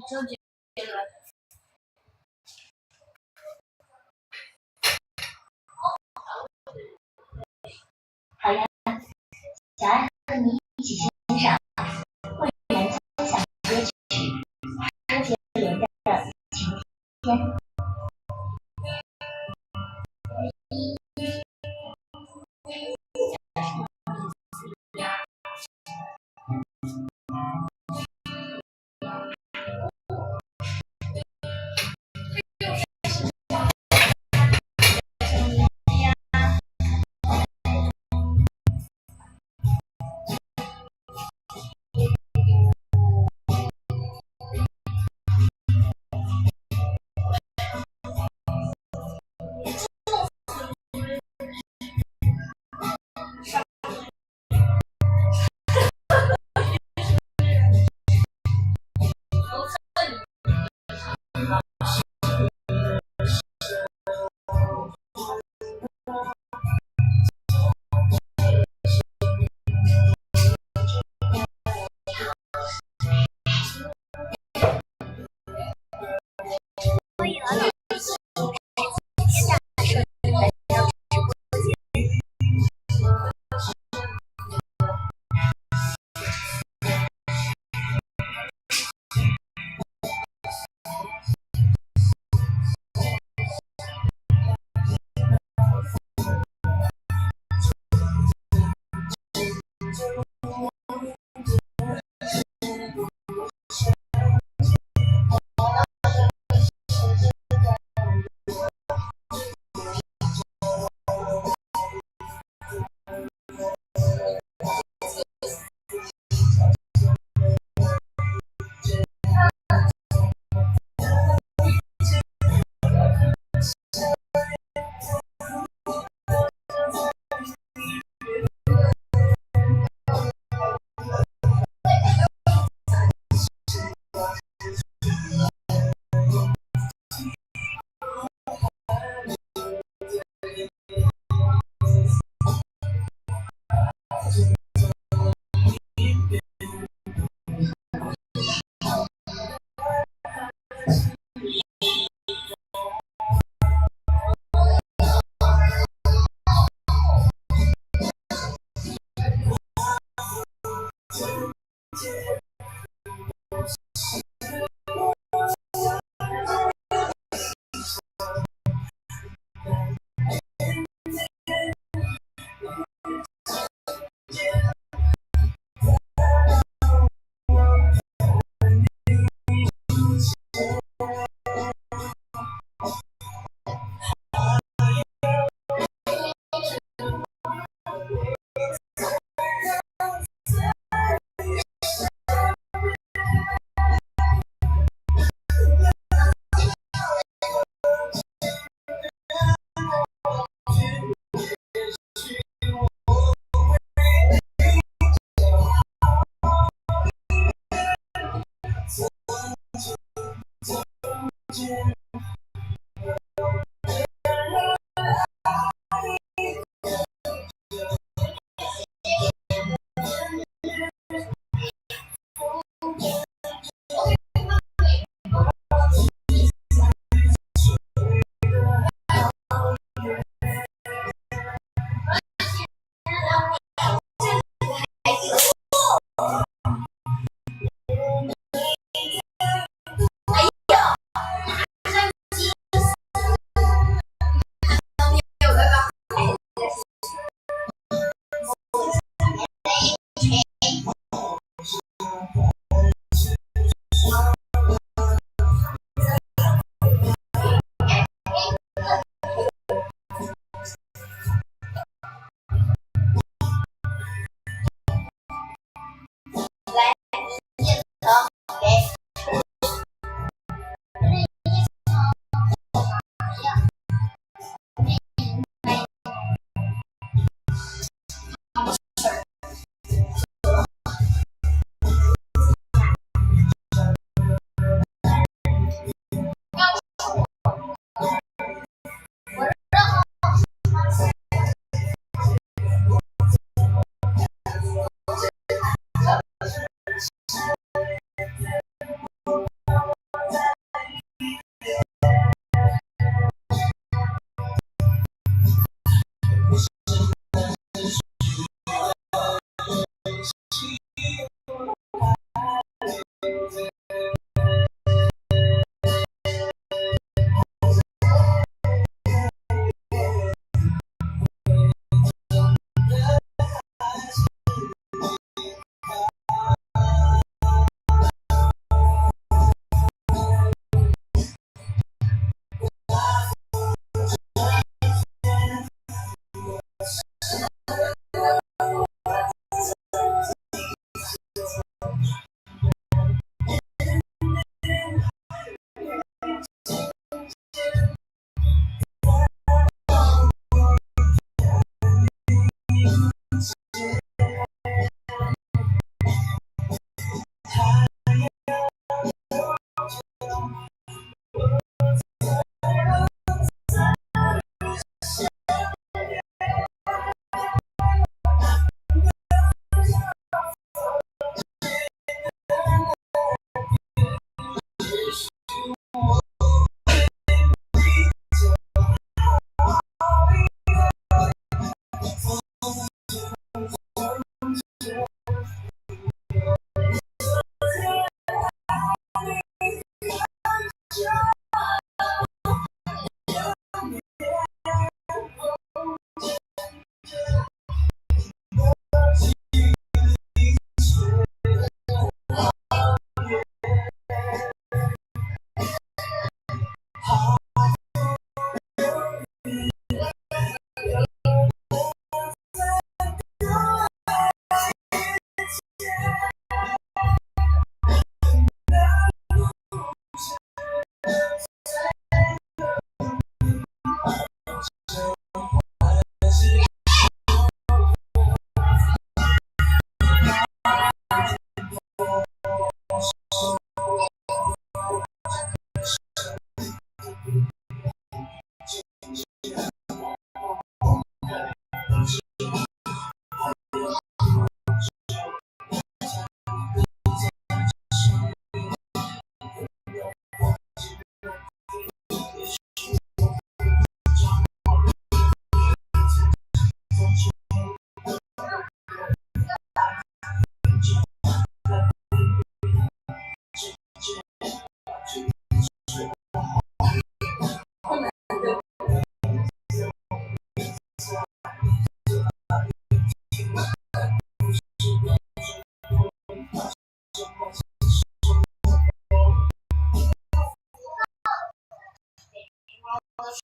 周杰伦。好呀，小爱和你一起欣赏慧然分享歌曲周杰伦的《晴天》。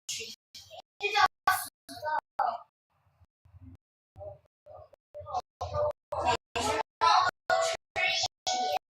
这叫死的。每只猫都吃一点。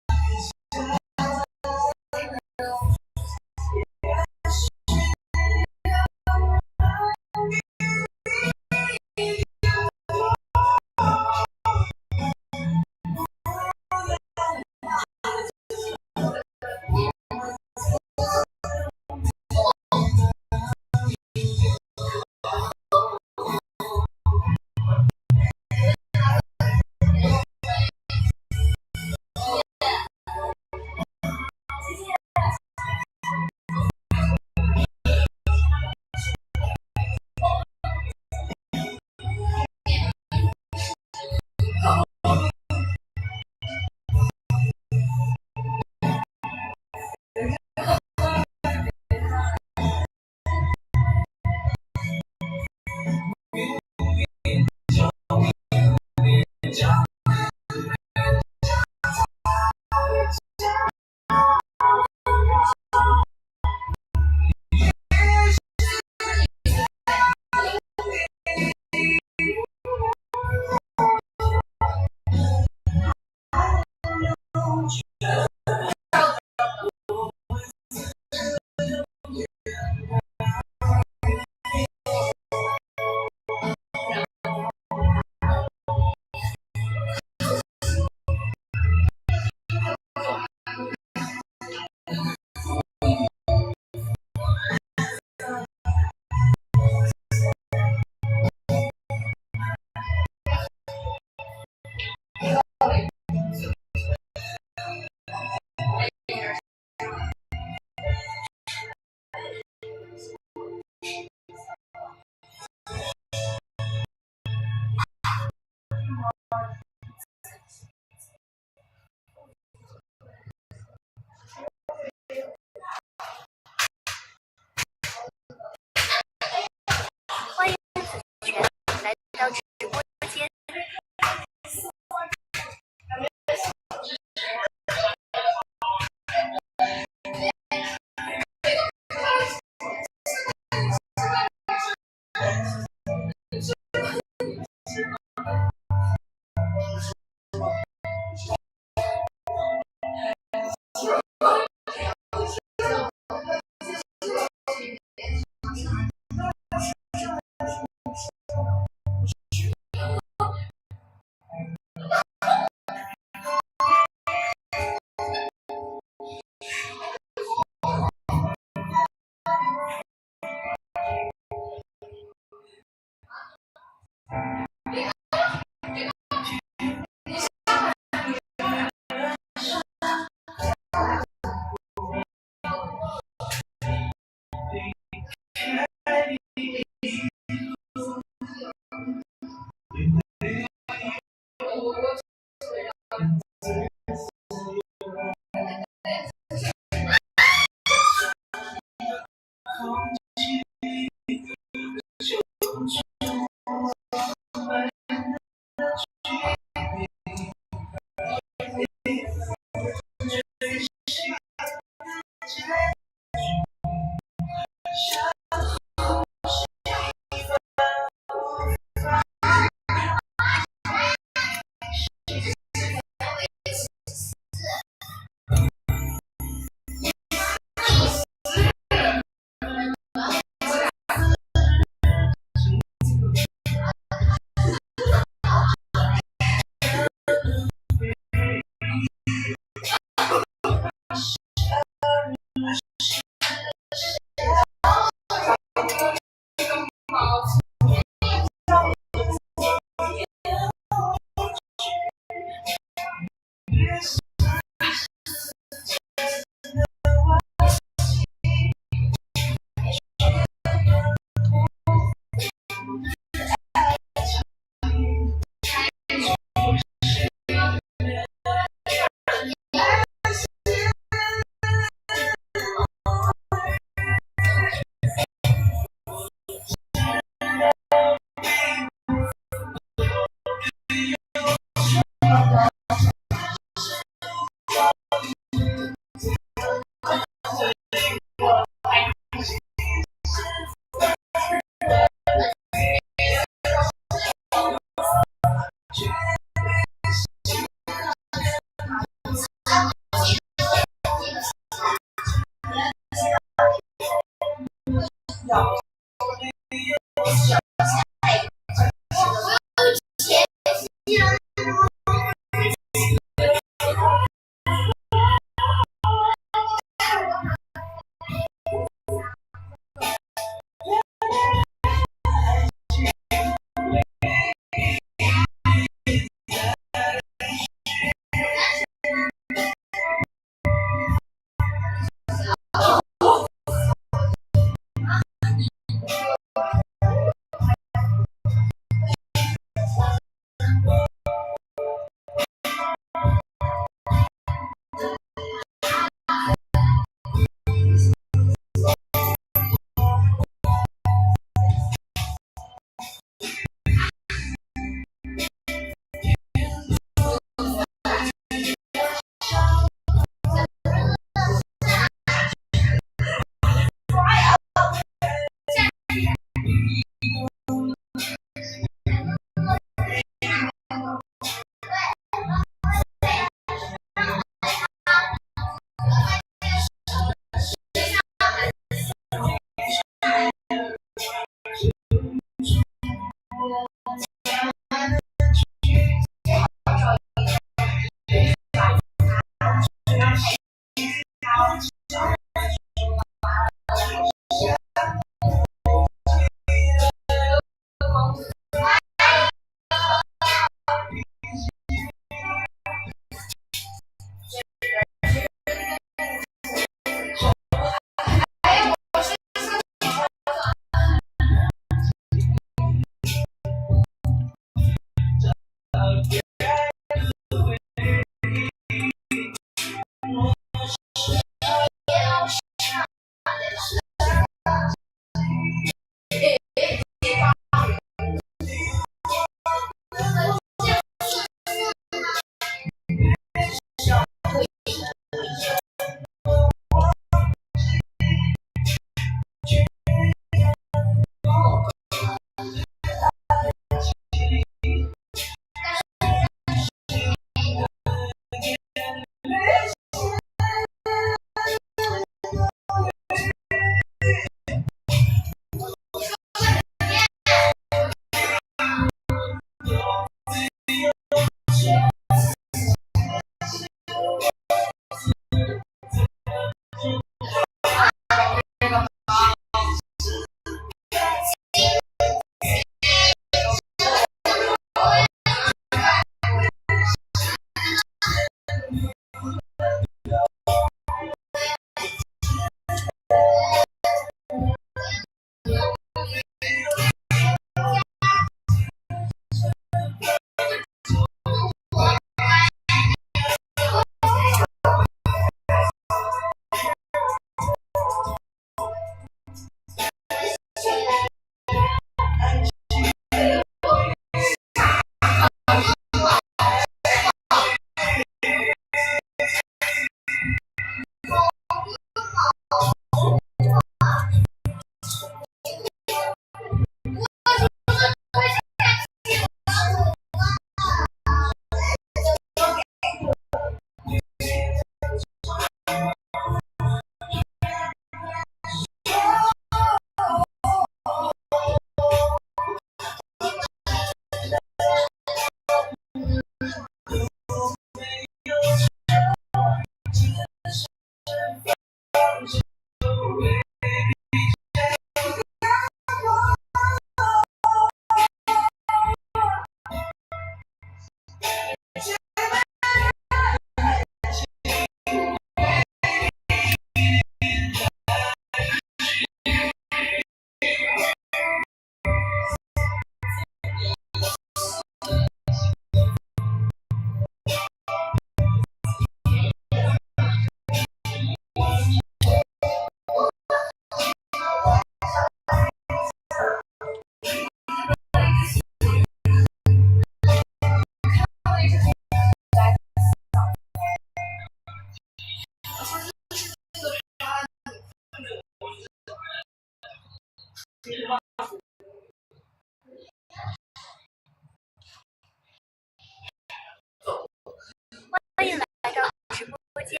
欢迎来到直播间。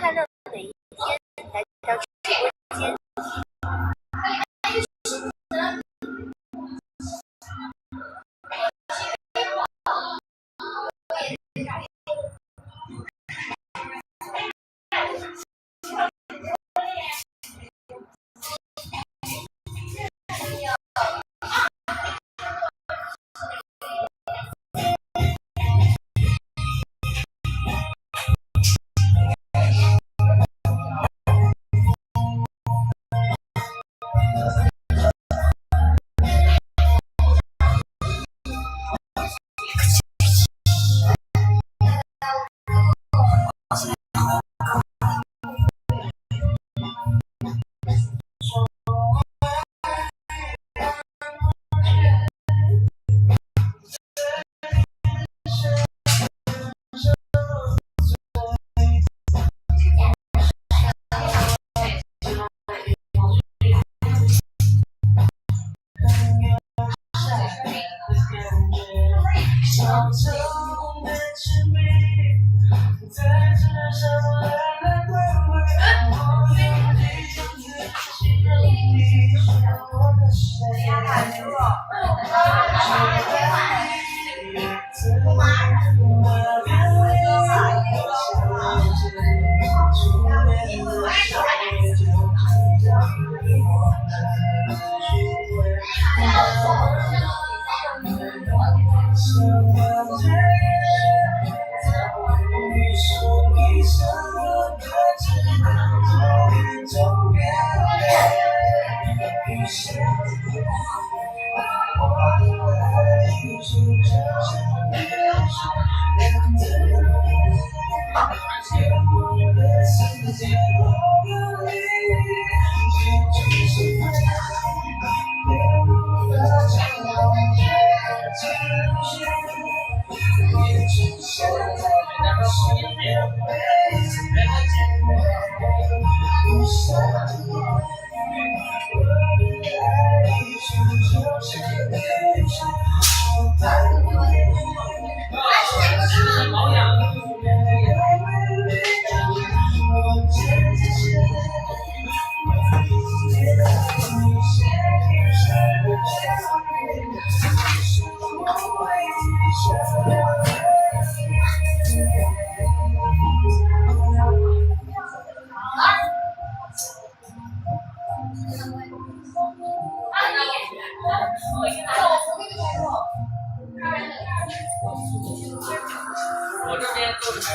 快乐的一天来到直播间。我这边都是。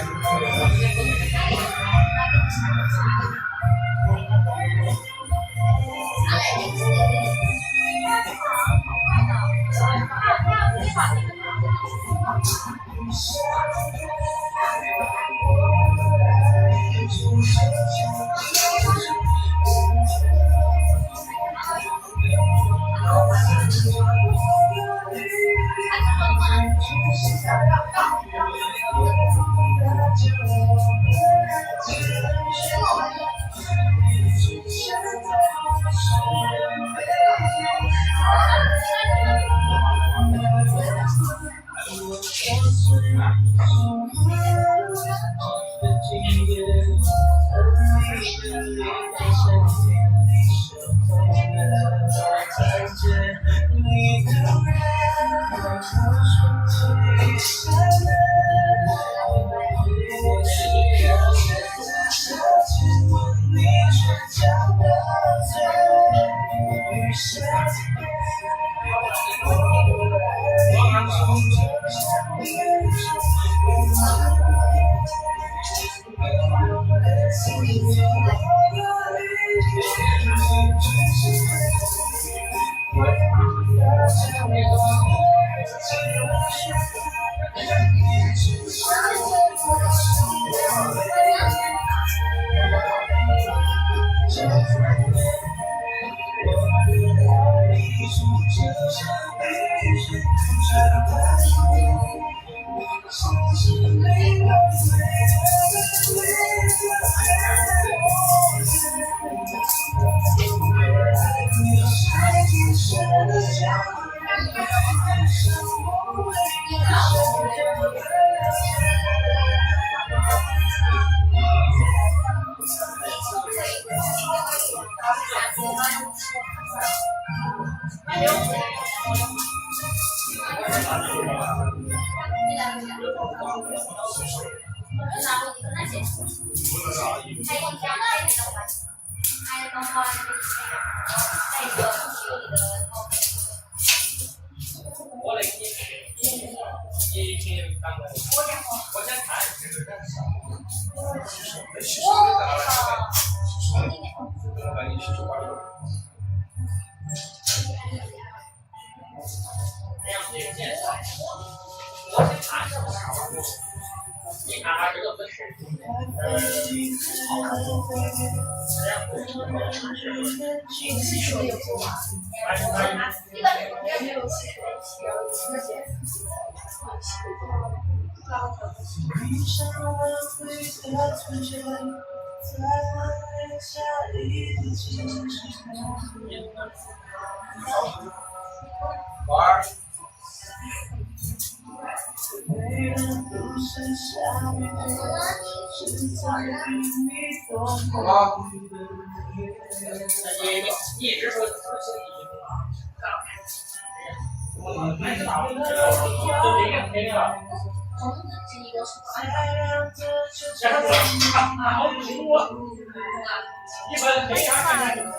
一直说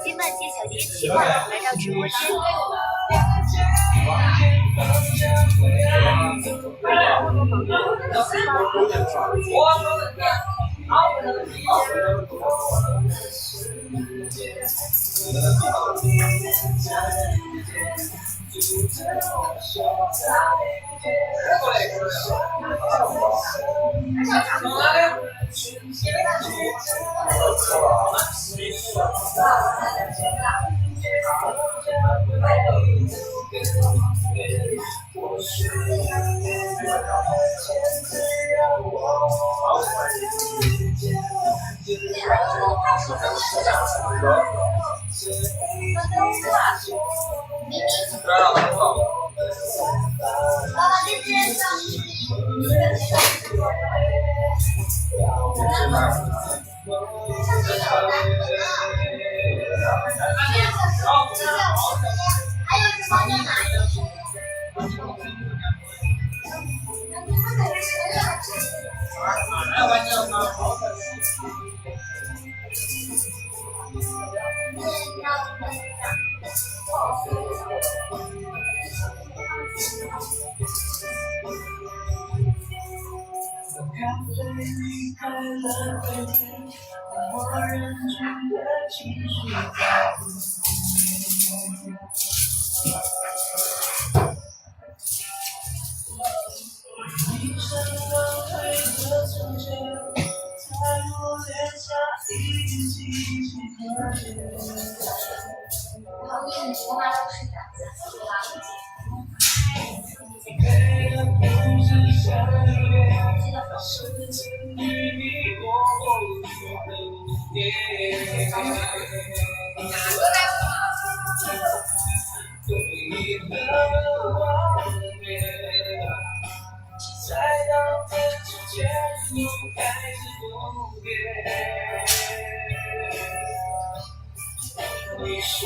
金曼街小街7号来到直播间。一生轮回的从前，才我留下一点记忆和甜。然后你从哪都是这样子，每个故事相约，是曾与你我的蝴蝶。对你的画面，在当分之间又开始不变。你说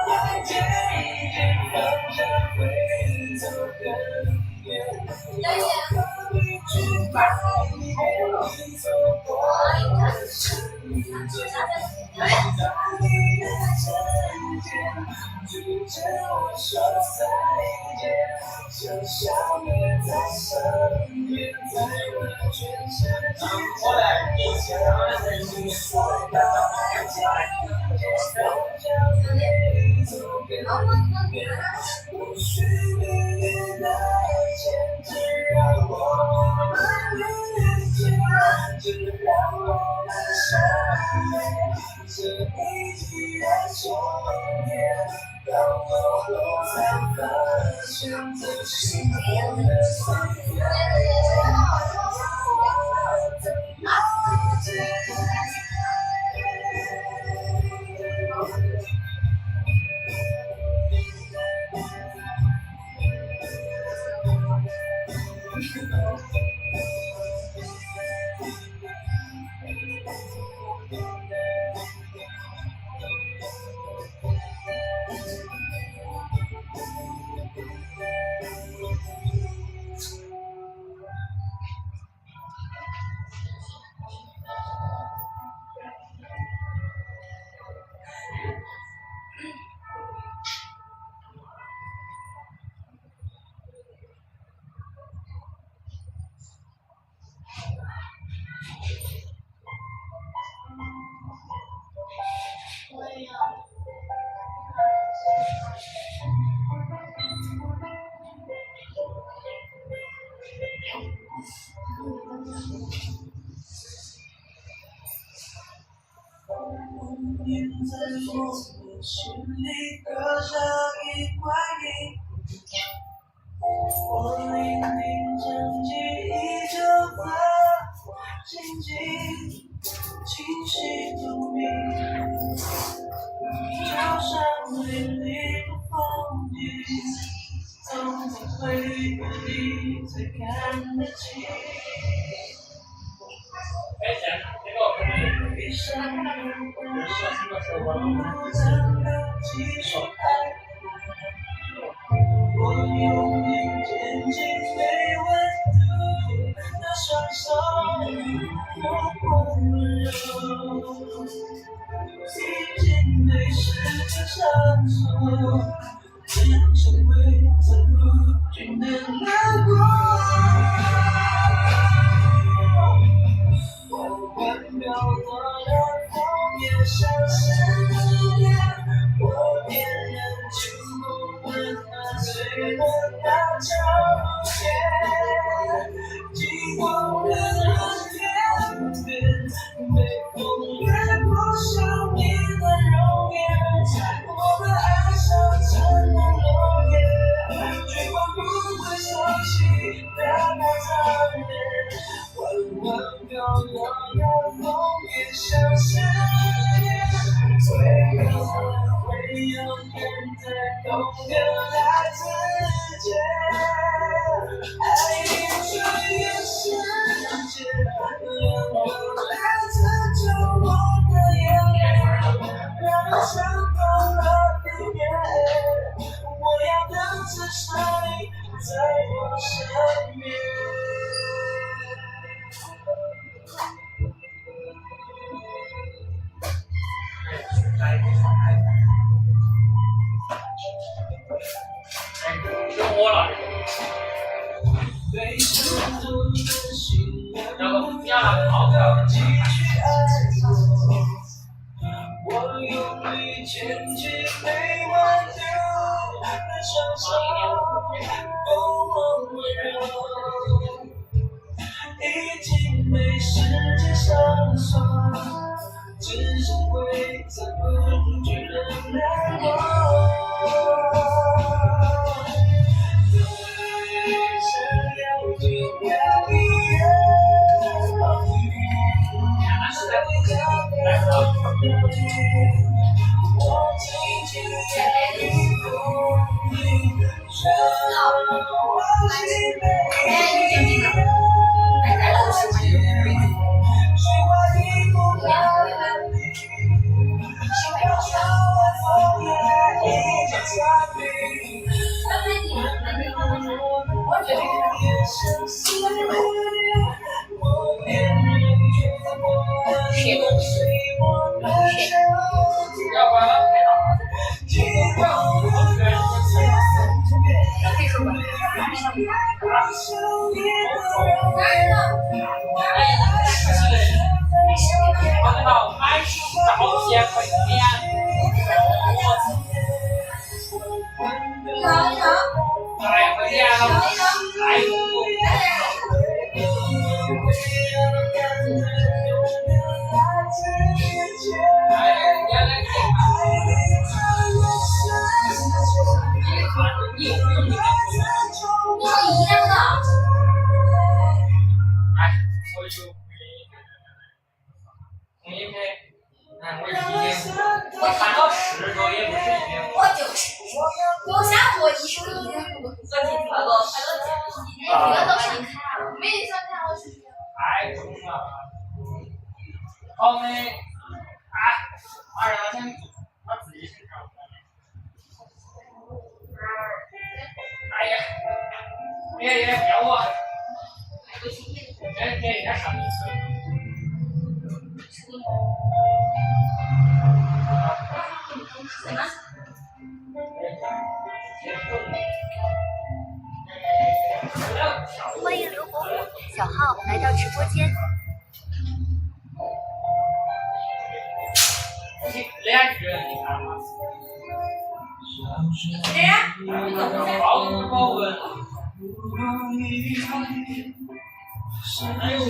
爱渐渐方向会走更远，又何必去改变你走过的世界？在你的身边，拒绝我说再见，就消灭在身边，在我全世界。你说的爱渐渐方向会走更远，或许命运的牵制让我们遇见，只让我们相恋。这一季的秋天，当我不再发现这是我的岁月，我怎么解？念在我的心里刻下一块印，我聆听着记忆就在心境清晰透明，就像美丽的风景，总在回忆里才看得清。闭上眼，不曾够继续爱。我用力牵紧没温度的双手，我温柔，紧紧对视着上锁，这样成为曾不君的难过。万秒多的风也像思念，我便忍住不问那碎的大秋天，经过任何天边，被风掠过想你的容颜，我的爱像成了落叶，绝望不会伤心的那张脸。万飘落的风也像思念，最后会有天在同个来之间，爱你这一世界，两个来自着我的眼泪，让人伤透了地面，我要的只是你在我身边。跟我了。被深度的心然后不要那个好的。继续爱我，我用力牵起没温度欢迎刘伯虎、小浩来到直播间。两句你看吗？保温。还有是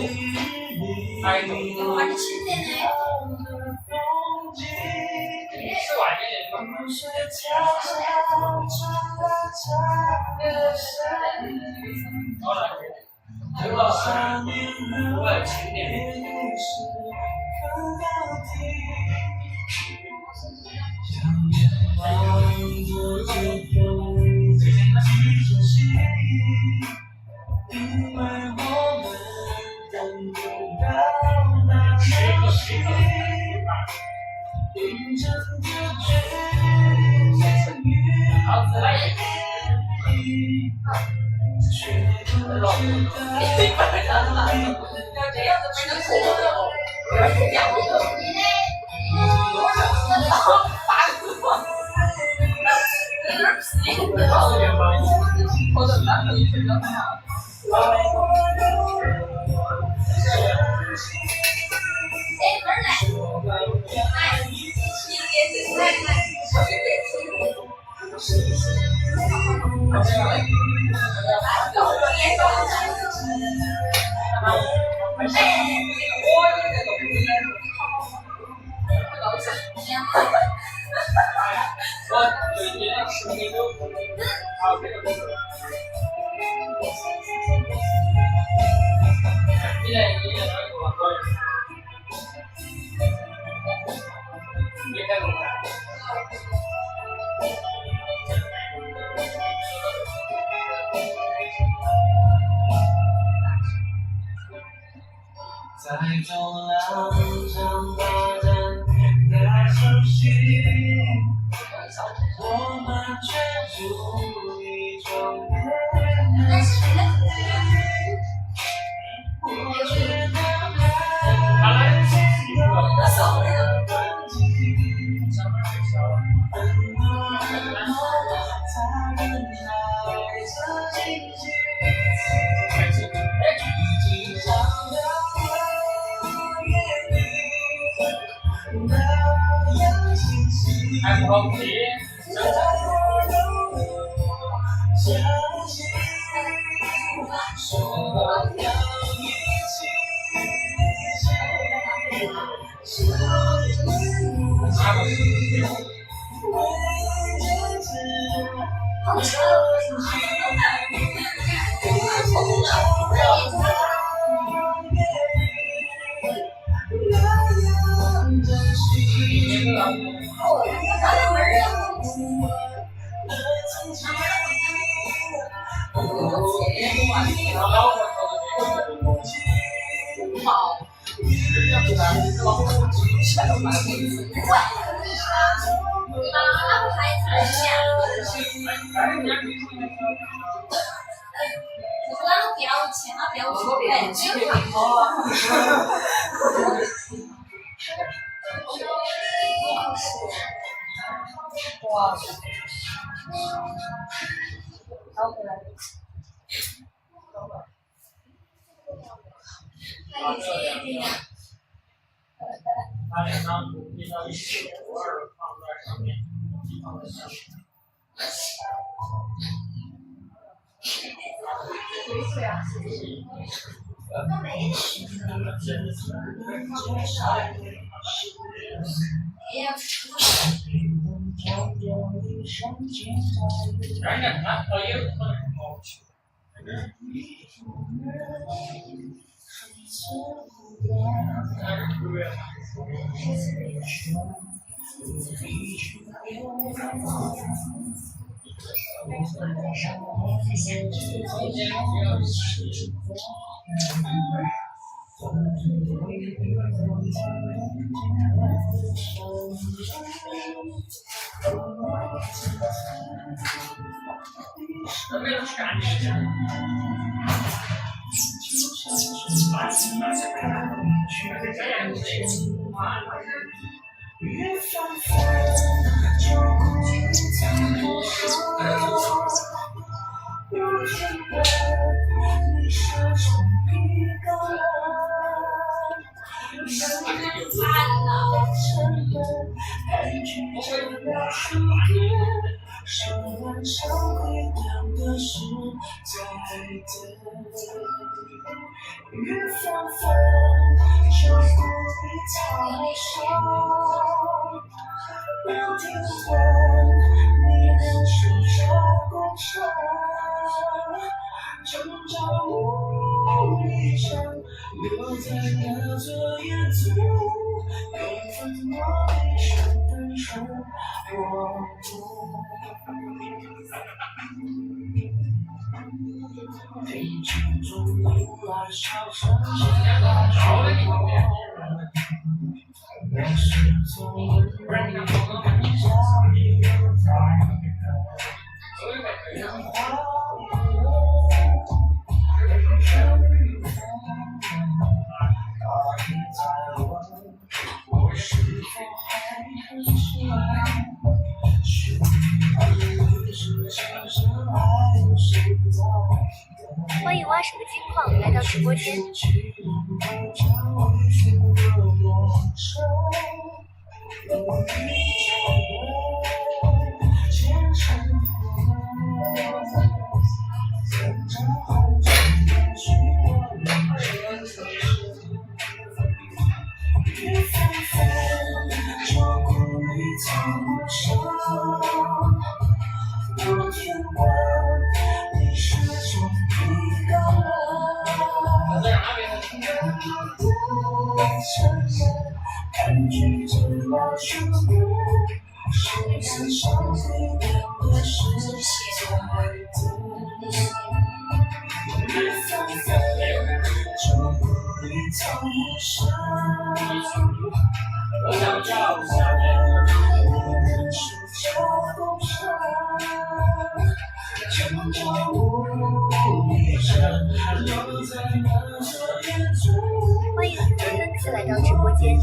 外面的吗？好了，这个我要轻点。因为我们等不到那消息，冰镇的决语，却不知道你在走廊上发展那熟悉，我们却处一种别的心。我觉得还是有的问题，很多人说他们还在惊喜，已经长大。还不好听，我把两张图比较一起，偶尔放在上面，放在上面。越放飞，就故意藏不住。不停的，你是种一个人，让人沉沦，感觉这描述点，是晚上会亮的是在等。越放飞，就故意藏手。不停问你的是啥过程，挣扎无力声，留在那座夜族，有分莫一生单纯，我听见中迎来笑声，那是从温柔的家里有在人花大地在问我是否还很喜欢是你是深深爱有谁在欢迎挖什么金矿来到直播间。欢迎粉丝来到直播间。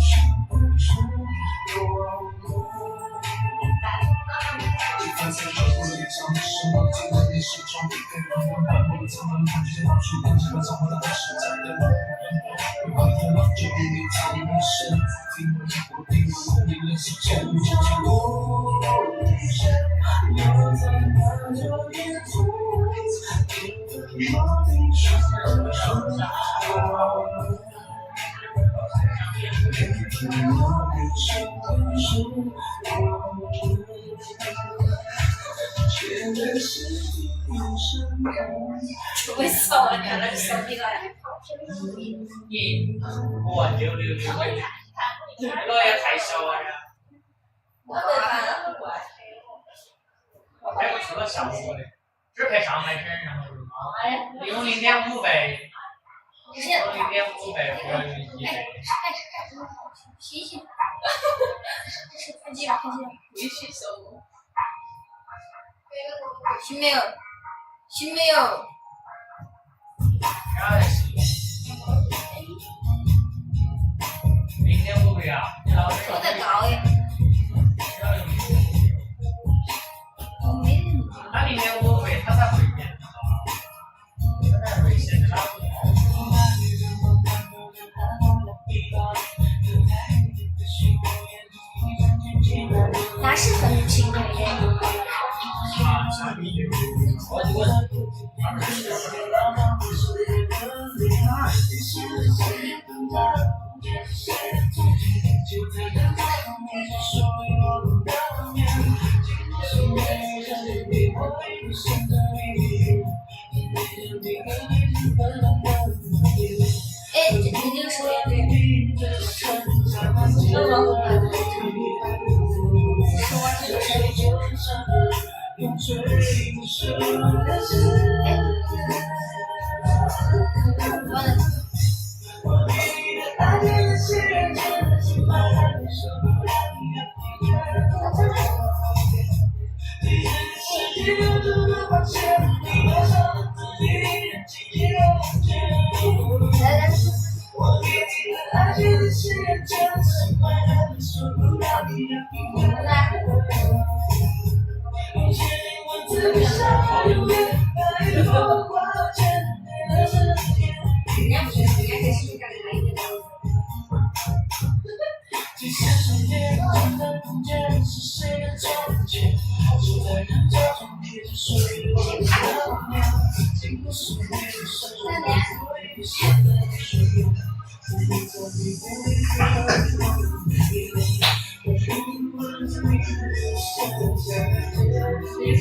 为什么你那手机来？我溜，那也太小了呀！我没办法，拍不出了效果的，只拍上半身，然后利用0.5倍，直接用0.5倍或者1倍。谢谢。开机了，开机了。微信搜索。行没有？行没有？然后是0.5倍啊！我在搞耶。它0.5倍，它才会变，它才会显得它不同。那是很轻的耶。哎，你这个手也对。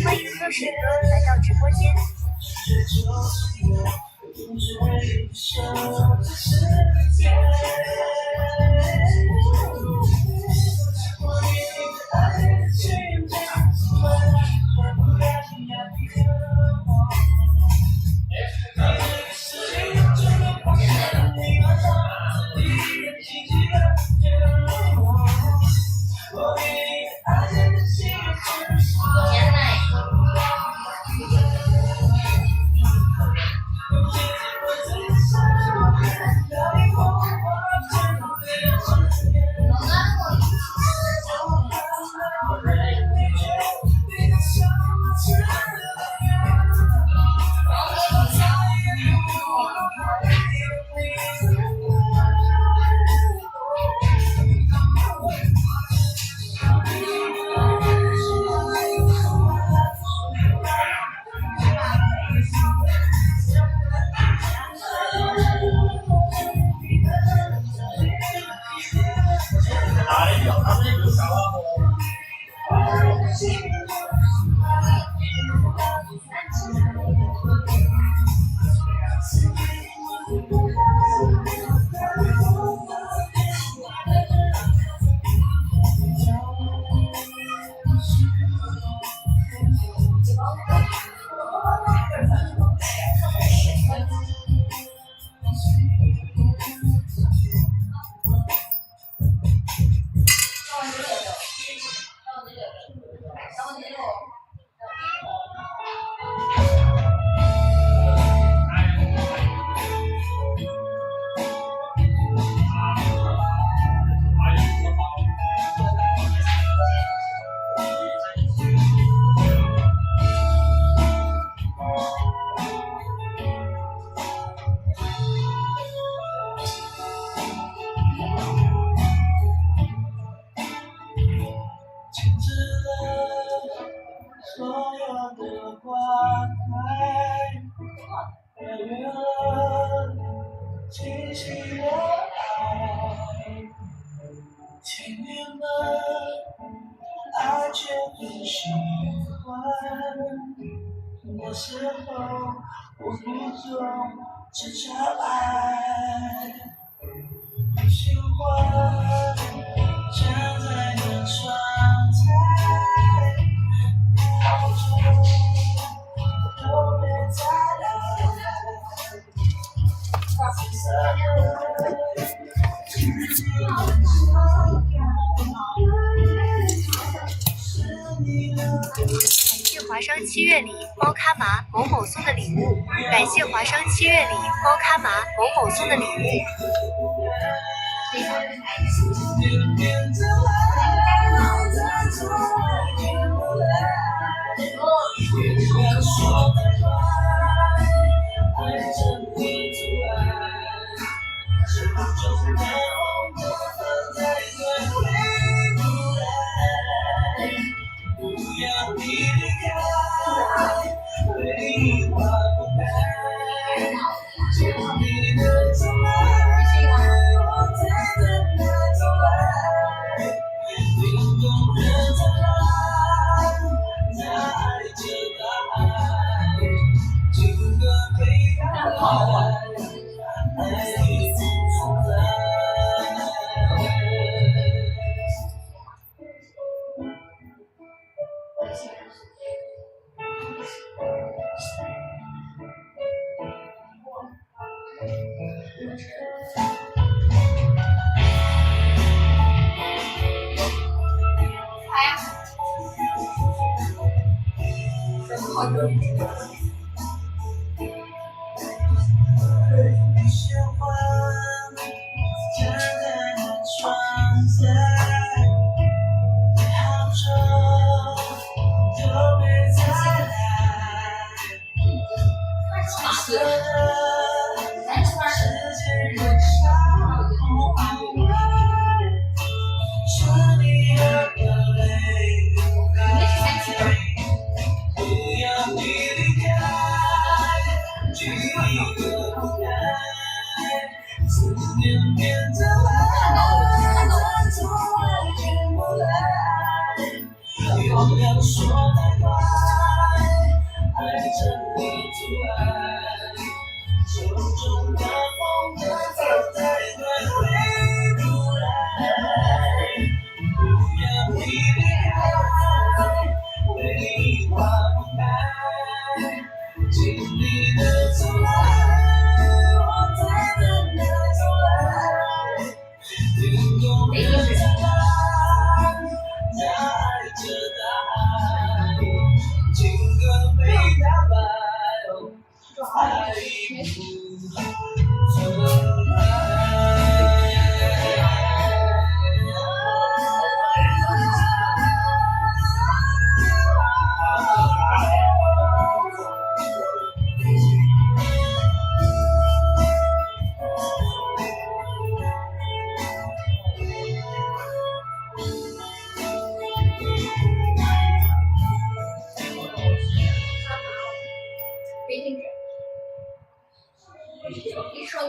欢迎喝水哥来到直播间。的时候，无意中只叫爱，喜欢站在那窗台，好久都别再来。华商7月里猫咖麻某某送的礼物，感谢华商7月里猫咖麻某某送的礼物。你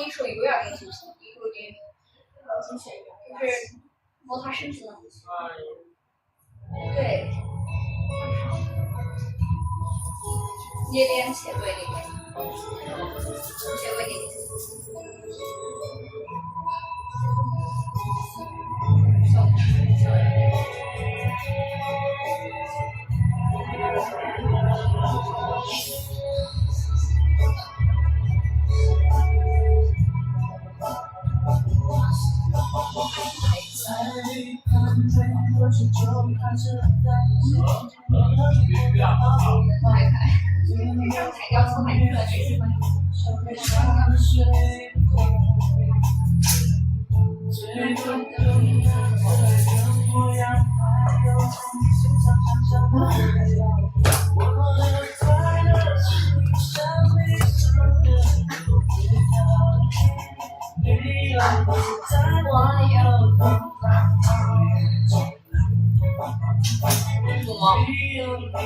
说有点灵性，你说的就是摸他身体呢。对，捏脸切对里面，切对里面。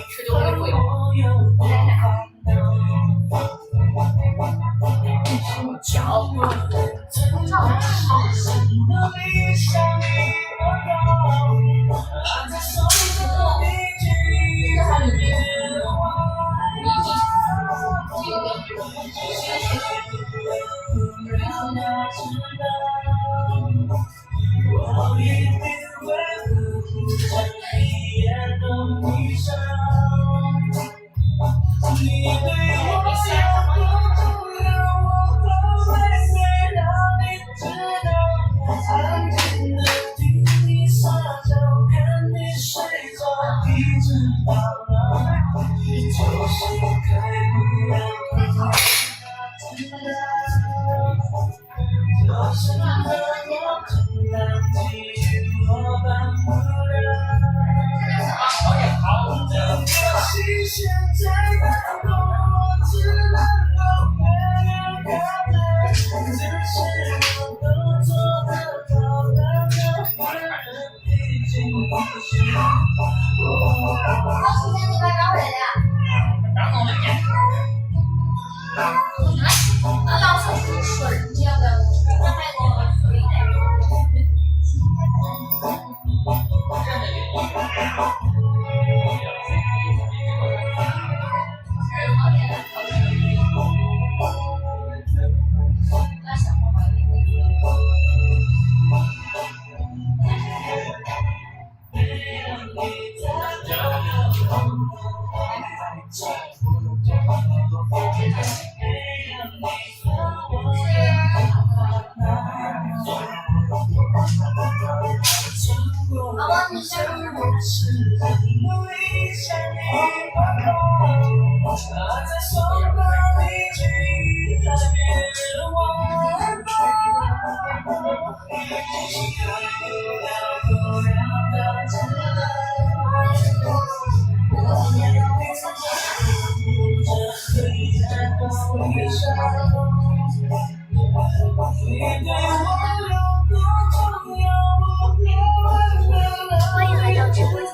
吃就会不用那老师说你要不要？那还有个水的。好吧，你先说。欢迎来到直播间。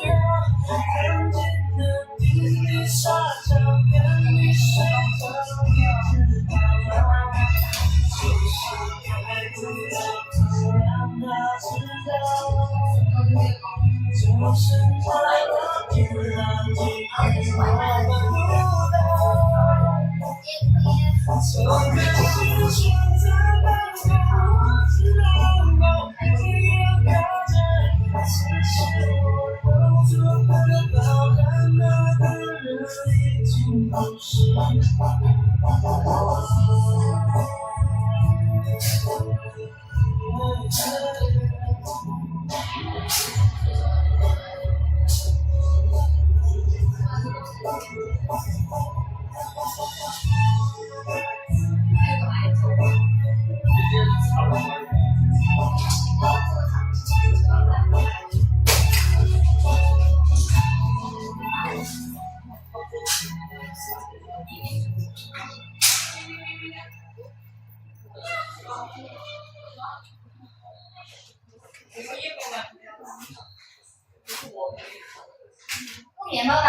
不连包的。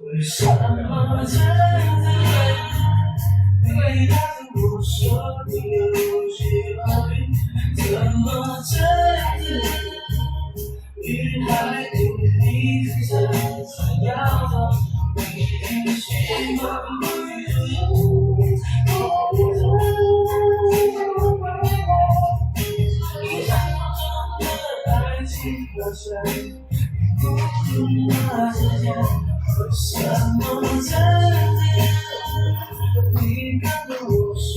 为什么这样子回答我说你有些怀孕，怎么这样子女孩对你真想要的你喜欢你想中的爱情和谁那之间为什么这样子？你看着我说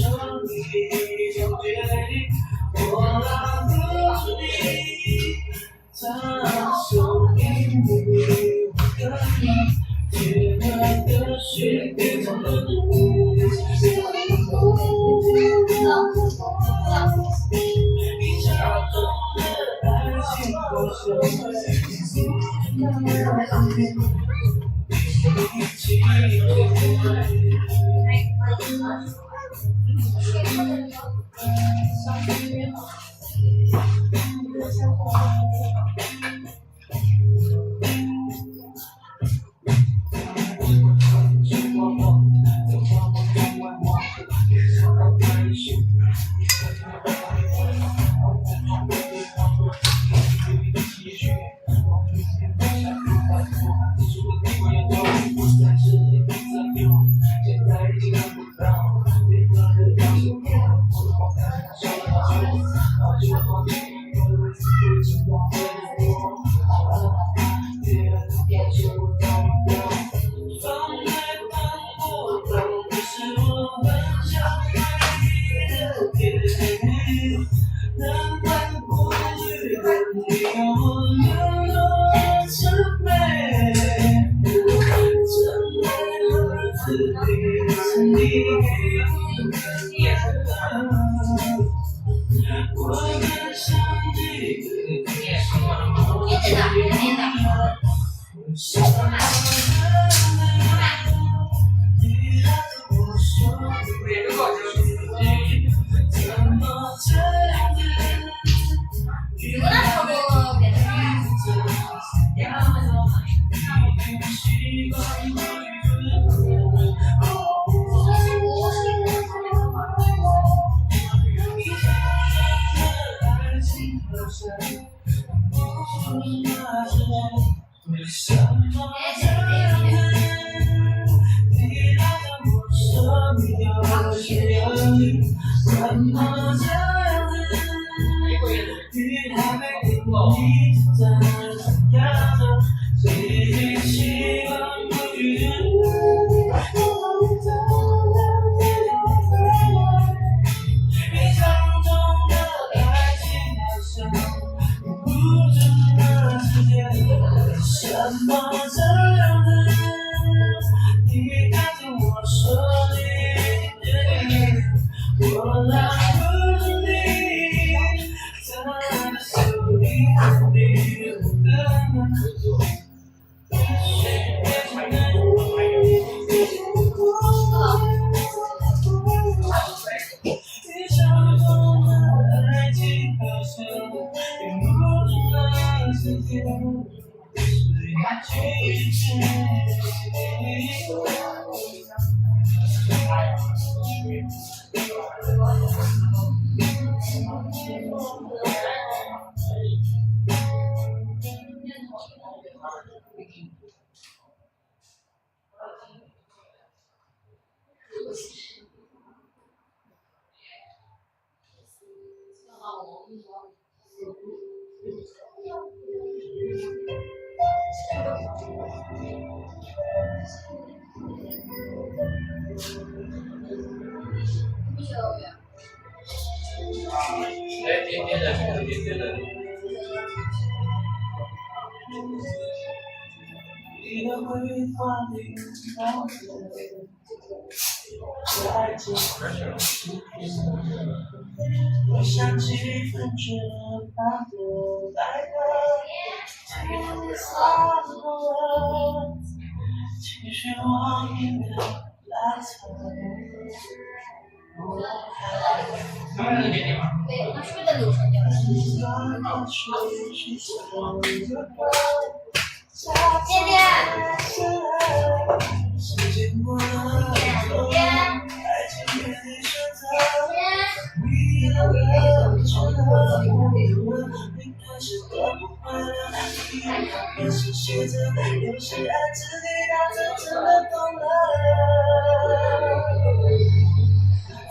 你已经决定，我拉不住你，他手因为我跟你结合的血变成了你想中的爱情和谁？你的回话里描写这爱情的诗篇，我想起分却发的白鸽，天洒落了情绪忘影的拉扯。天天，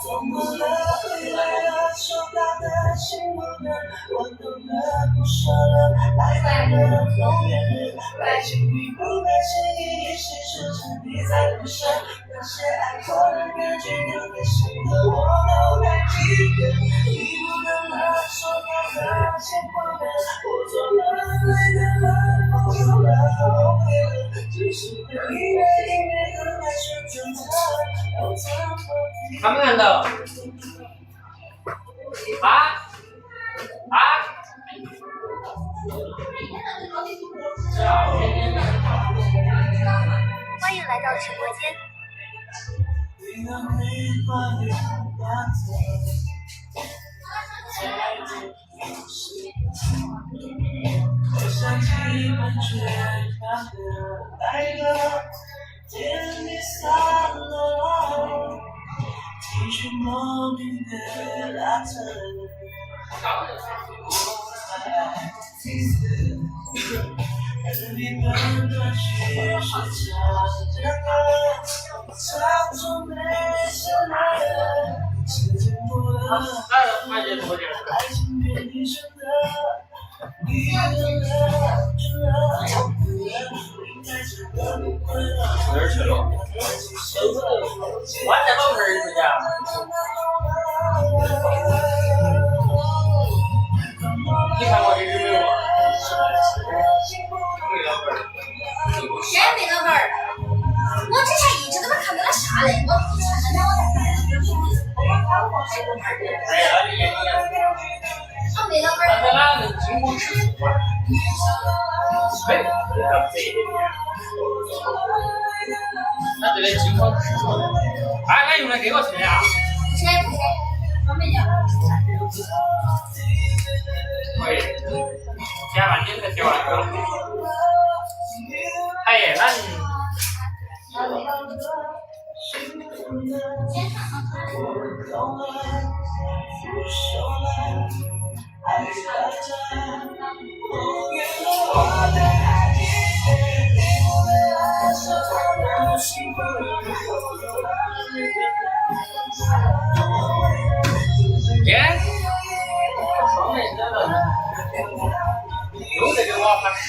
怎么了？回来了，收到的信不能，我懂了，不说了，来了，风远了，爱情你不该轻易一时说成你在不舍，那些爱过的感觉留给谁的我都还记得，你不能了，收到的信不能，我做了对的了，放手了，后悔了，只是对你的音乐更爱选择它，要怎么？看没看到？欢迎来到直播间。我想起本却发的白鸽，天地洒落，情绪莫名的拉扯。你们的去是唱着歌，唱出没什么人，时间过了，爱情变一生的，你的了，除了我不了，应该是个不快乐。哪儿去了？我在老门儿回家。你看我这是没有？谁没老板儿？我之前一直都没看到他啥嘞，我看到他。那你眼睛那哪能惊慌失措啊？没，那这个惊慌失措的，俺用的这个车呀？我没讲。对，加半天这个铁完了。哎，那你。耶，双面的了，有这个娃他是。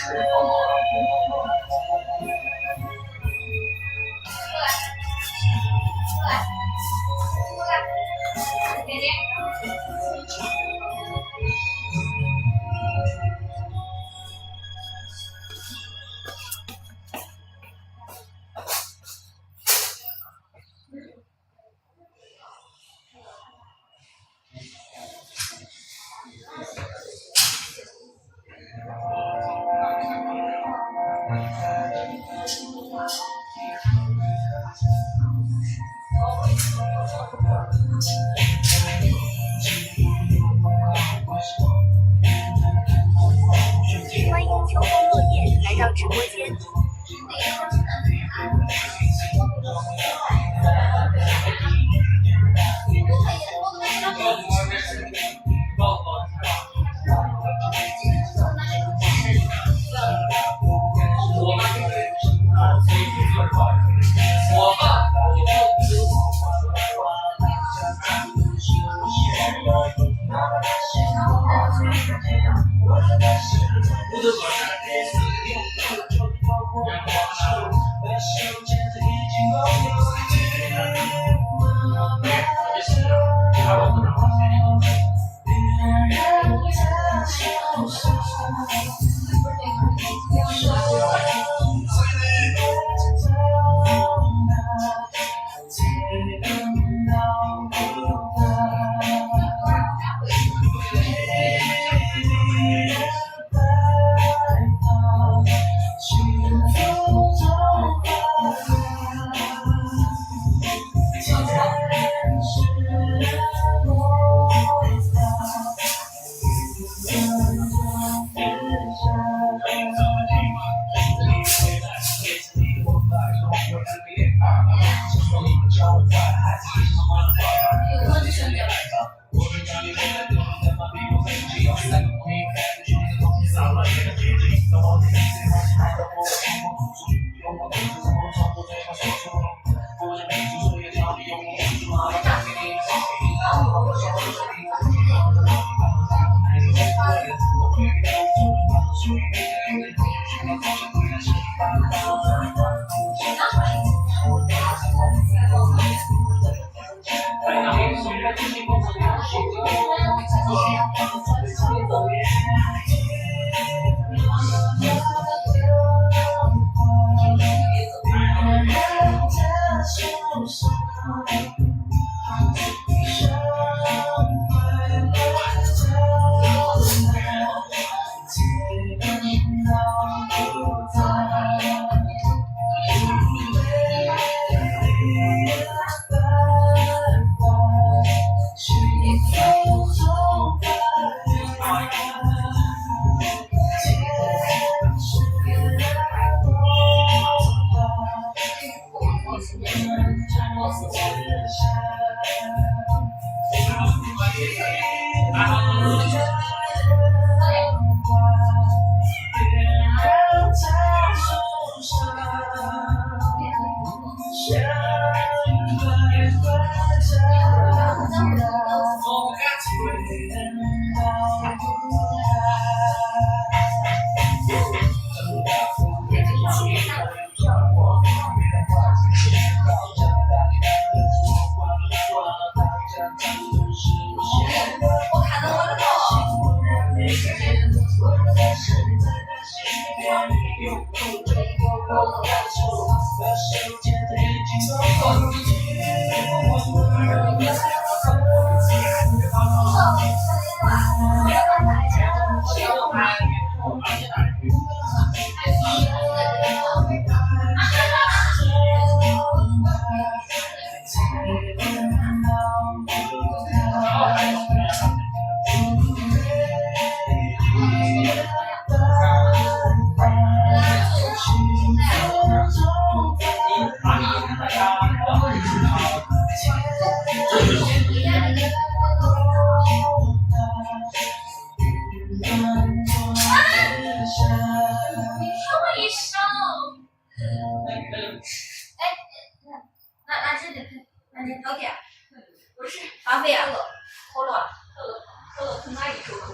欢迎秋风落叶来到直播间。去。不是咖啡啊，可乐跟哪一首歌？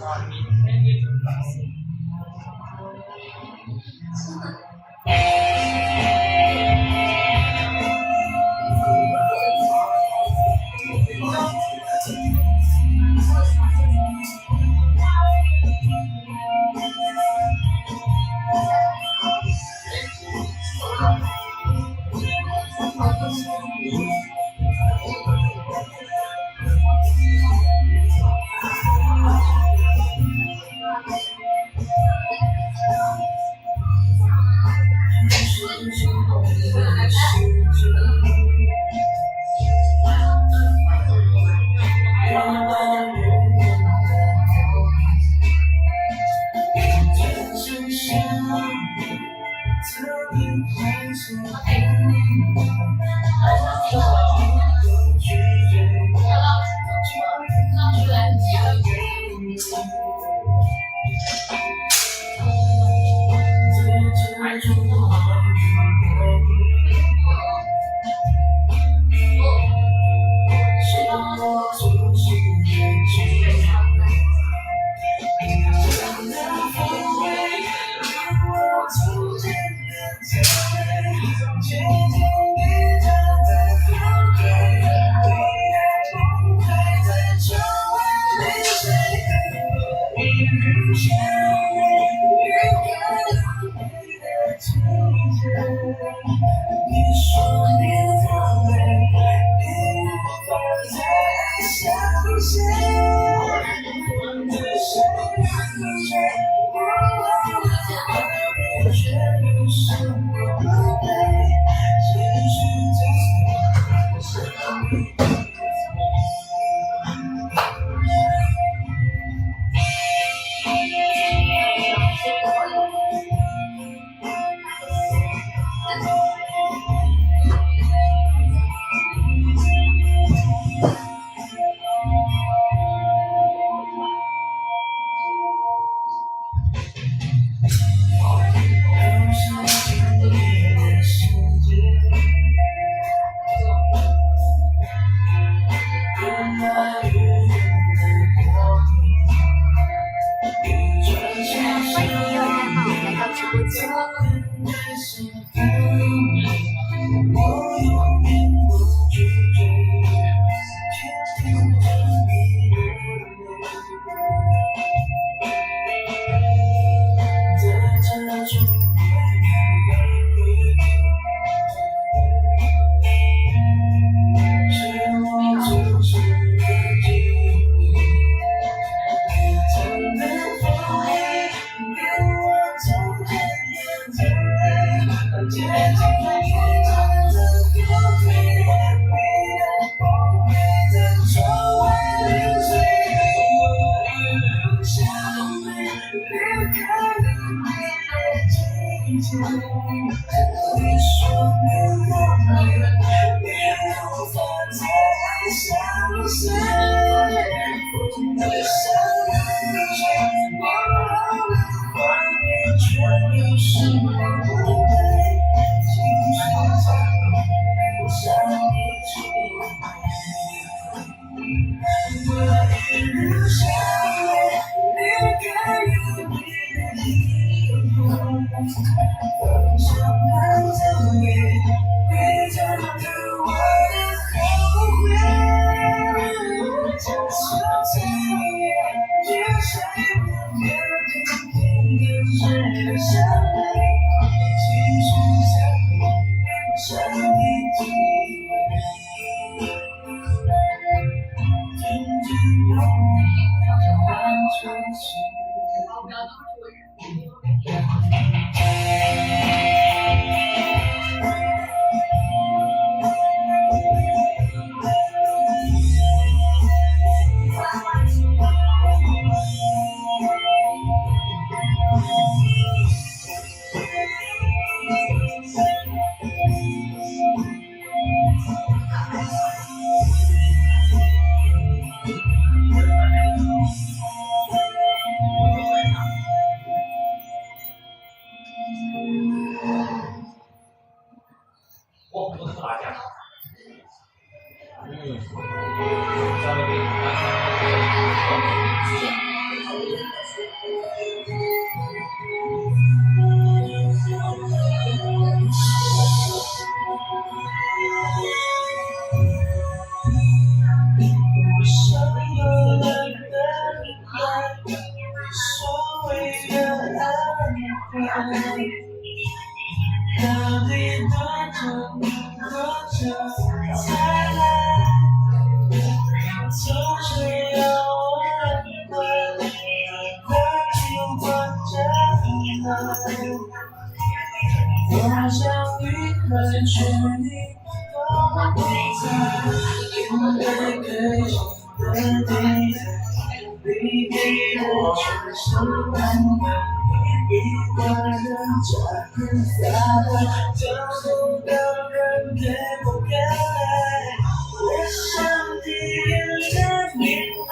到底多久才来？总是要问问，关心我真爱。我想离开，却你都不在，因为开心的地带，你给我全是安慰。一个人在很发呆，找不到人给我开。我想体验的明白，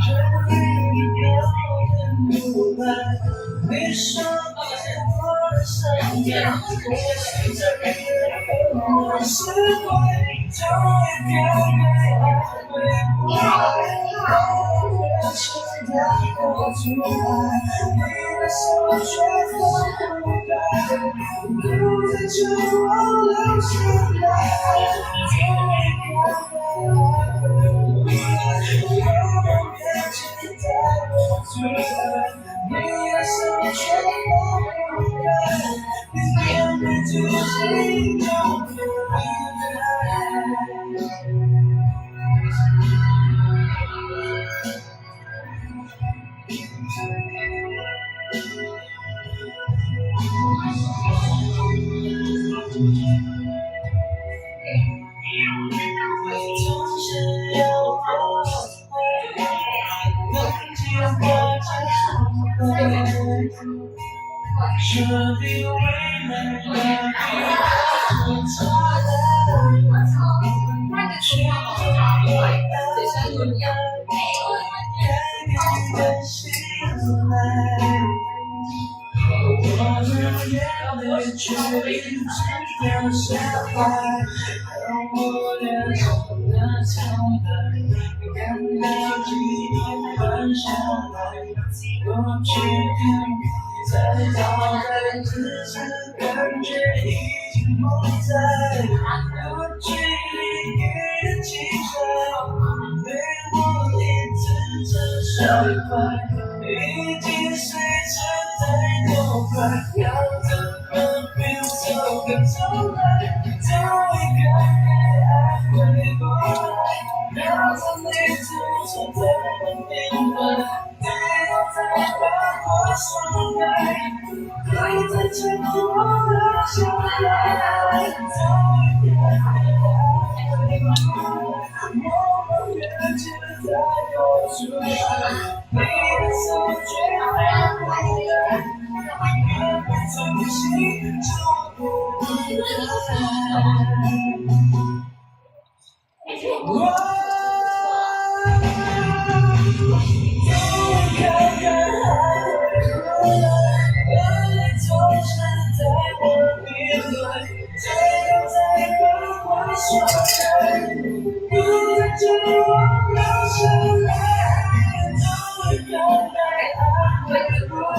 却你有点不白。你说给我的伤感，我现在变得我释怀，终于该爱回不来。我现在我出来，你的手却放不开，不再求我留下来。终于该爱回不来，我别期待我出来，你的手却放不开，你面对自己就不离开。总是要我能经过这回，设定未来的我擦来，去改变的心来。我的眼泪却一直掉下来，让我脸上的苍白感到几天翻下来。过去天在倒带，只是感觉已经不在。过去你给的青春，被我一次次摔坏，已经碎成太多块，要怎么变走更走来？终于该爱回不来，要怎么自己才能明白？最后才把我松开，你再牵着我留下来。终于该爱回不来，我们缘起才又出来，你的手却放不开。原本从心中不离开。终于看看爱回来，眼泪总是在我面对，最后才把话说开，不再叫我留下来。终于看看爱回不来，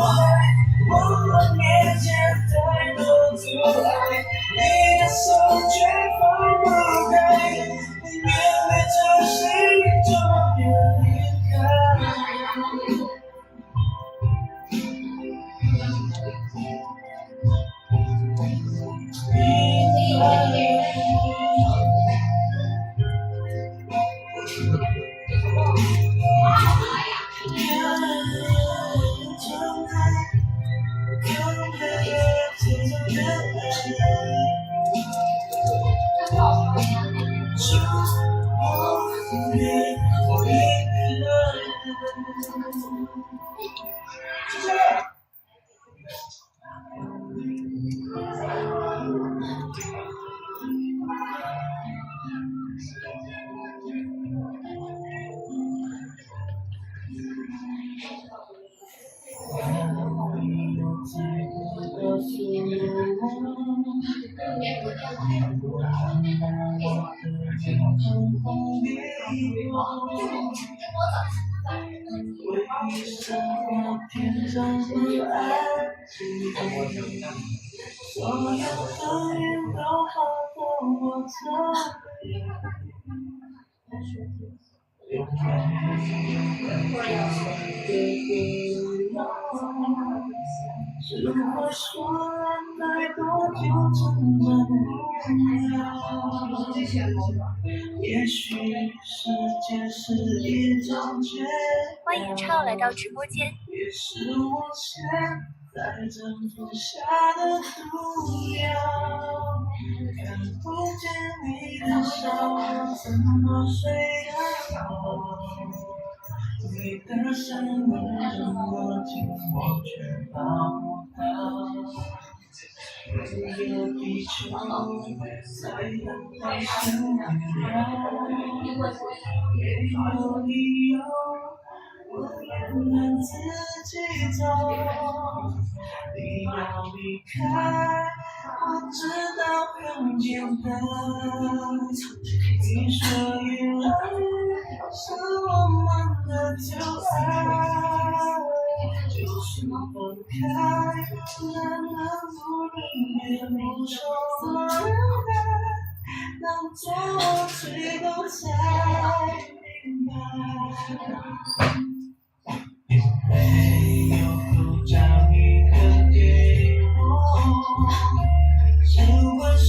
我们面前太多阻碍，你的手却放不开，你面对着谁就别离开。为什么天上不安静？所有声音都好过我这里。有只会说爱多久真正不了。也许世界是一种结，欢迎超来到直播间。也是我现在正服下的毒药。看不见你的笑，我怎么睡得好？你的声音这么近，我却抱不到。没有地球在阳光下没有理由，我也能自己走。你要离开，我知道很简单。你说依赖是我们的旧爱，就是分开，难不忍不说我当作我最后才明白。没有口罩你可给我，只会说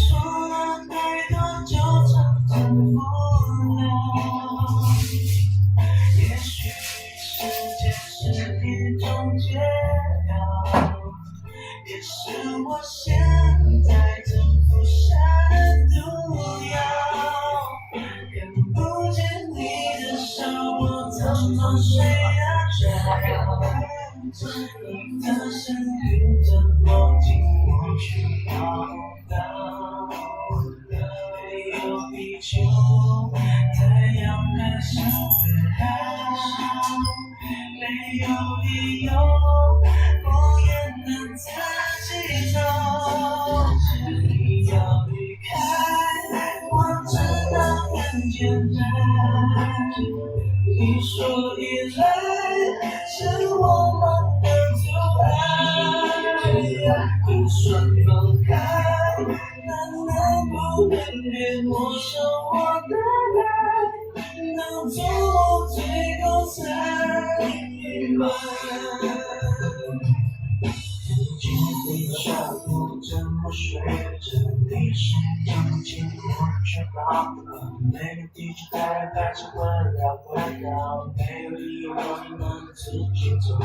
了太多就成真不了。也许世界是一种解药，也是我现在正服下的毒药。看不见你的笑，我怎么睡得着？你的声音这么近，我却抱不到。没有地球，太阳还是会好。没有理由，我也能自己走。你要离开，我知道很简单。你说依赖是我们的旧爱，就算分开，但能不能别没收我的爱，能做我最后才明白。今天下午怎么睡着？你是张紧我却抱不了。没有地球太开始围绕，没有理由你能自己走了。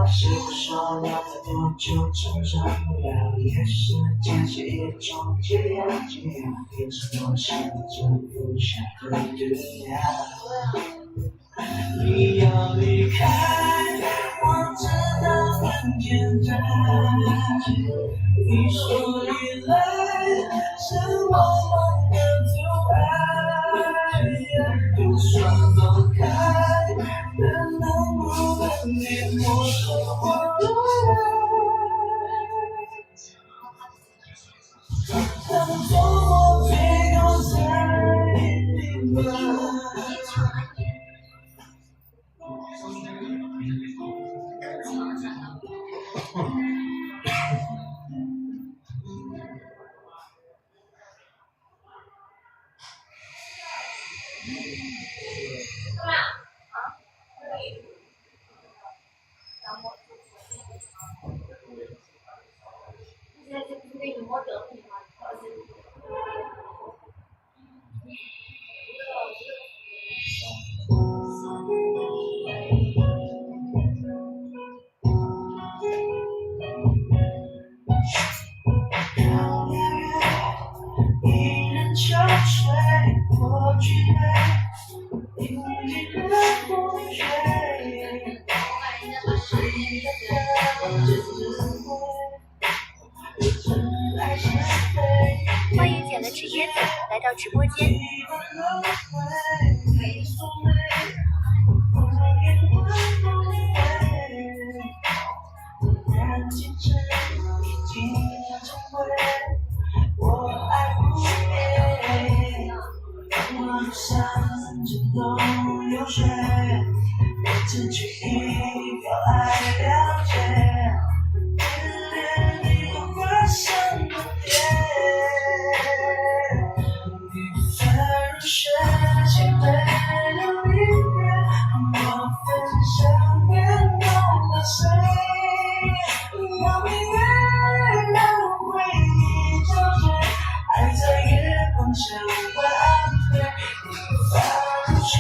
是我说要再多久成长不了？也是间是一种解药，也是我现在正服下的毒药。你要离开，我知道很简单。你说依赖是我们的旧爱，就算分开，但能不能别没收我的爱，当作我最后才明白。一人憔悴，过去泪，因你的风吹，是你的智慧，真爱是非。欢迎捡了纸椰子来到直播间。我爱不灭，我想着都学，我自己要来了解，恋恋你不发生的点，你在入学，请回到里面，和我分享变动的谁，让明月让回忆纠结，爱在夜光下完美，你发入学，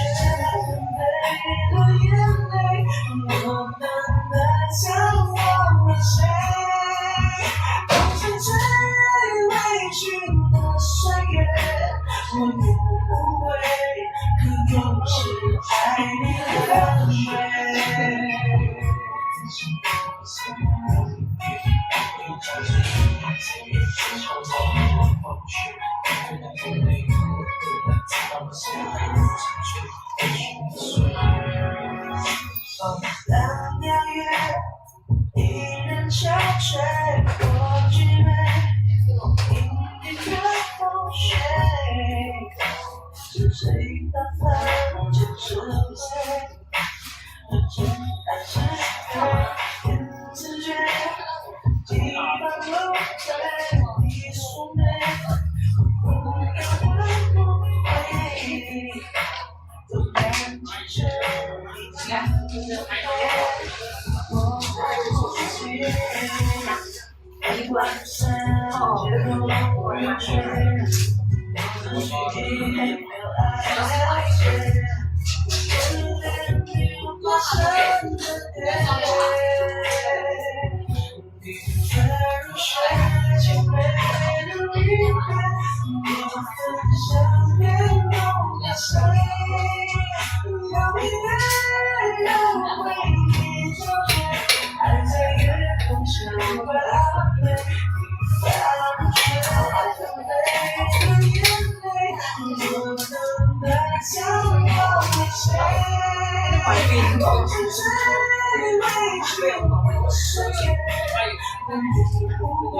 泪落眼泪，我们的将忘了谁？风吹吹委屈的岁月，我也不会，可又是爱你的美。蓝亮月，一人憔悴，我举杯，饮尽了风雪，是谁打翻这世界？真爱是非，人自觉，几番轮回，你所美，不要会不会，都难解决。我一万三，结果我有缺，自己没有爱谁，恋恋你不深的点，你在入睡，请回的离别，我分享变动的谁，让明月让回忆纠结，爱在夜空下完美，你发入学，泪的眼泪，我能的将忘了谁？风吹吹委屈的岁月，我也不会，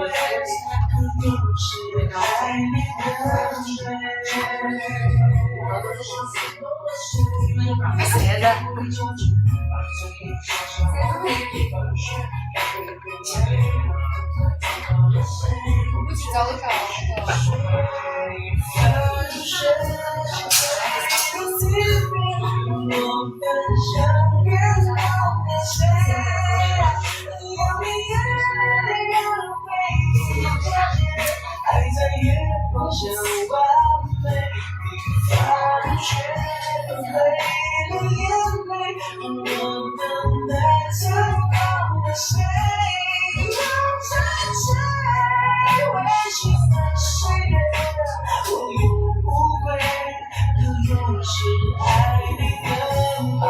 可又是爱你的谁的？不知道为啥。我分享变动的谁，让明月让回忆纠结，爱在夜光下完美，你发入学，泪落眼泪，我等待将忘了谁？风吹吹委屈的岁月，我永不会，可又是爱你的美。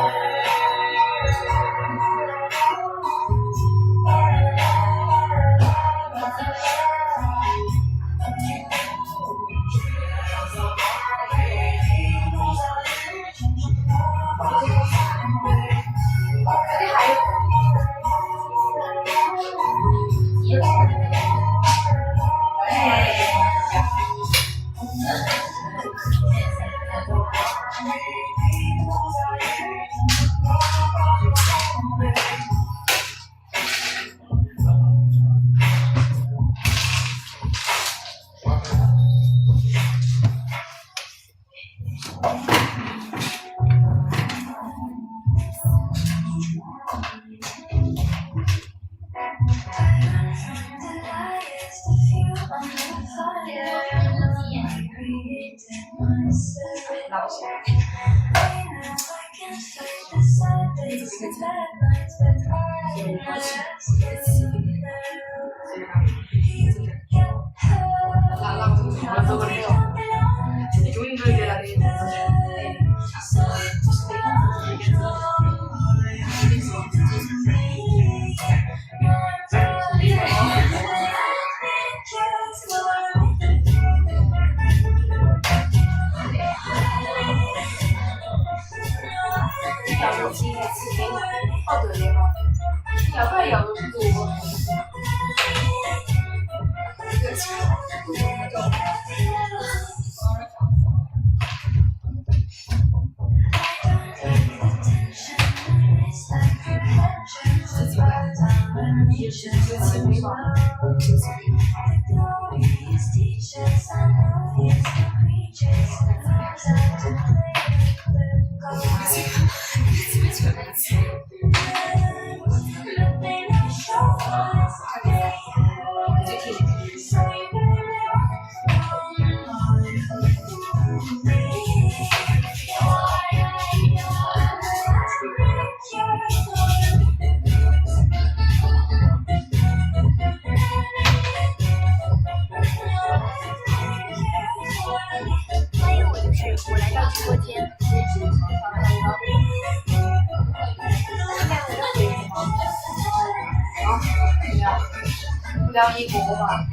欢迎我来到直播间。聊一个吧。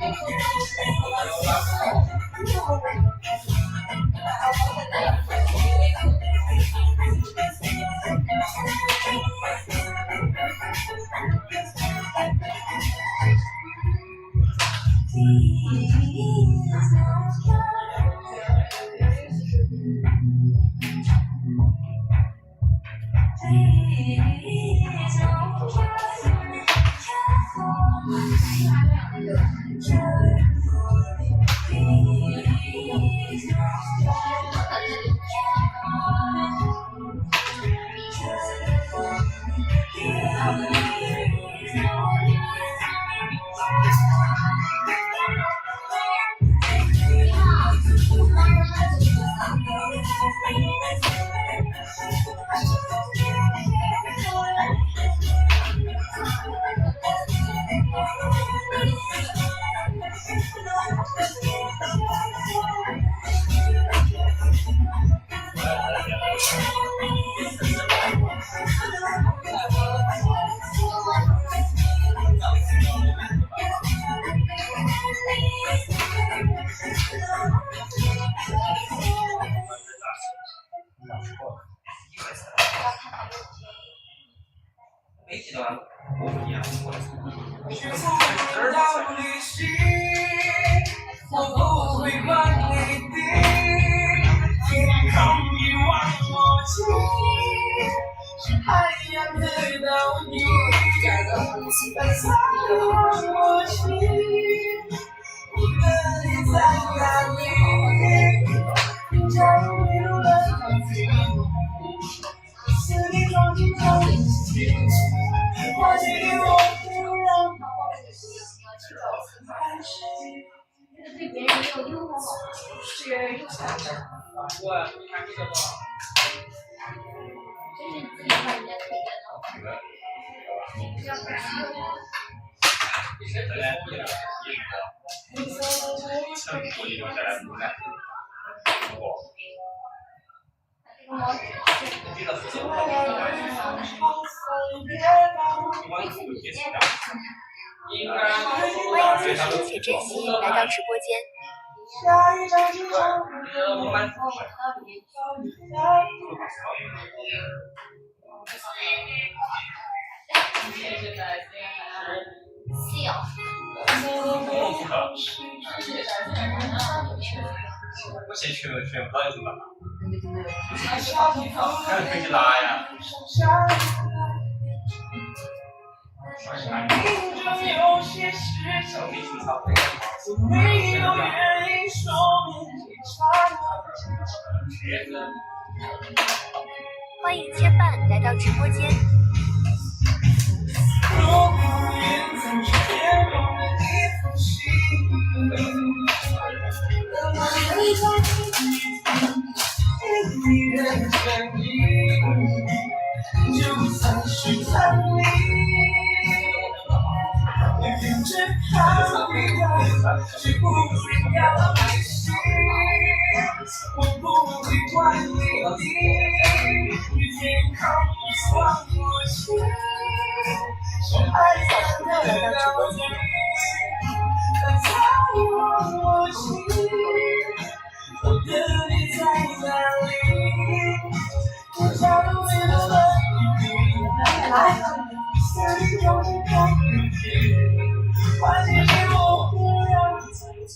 没记得我不一样，我不会管你的天空一望无际，是海洋的岛屿，在我心，我的你在哪里？加入了你，思念装进装进，花季我会让对别人没有用吗？我你看这个多少？这是你自己把人家推荐的。要不然你是本来你的成果留下来不难。这个是欢迎继续且珍惜来到直播间。我们我先选不到怎么办？看可以拉呀。小明青草配欢迎牵绊来到直播间。就算是残力，也跟着逃避的，却不会要你心。我不会管理你，天空望我心，是爱的道理，在我心，我的你在哪里？我找到最后的意义，来，森林中间看雨季，环境是我会让你在一起。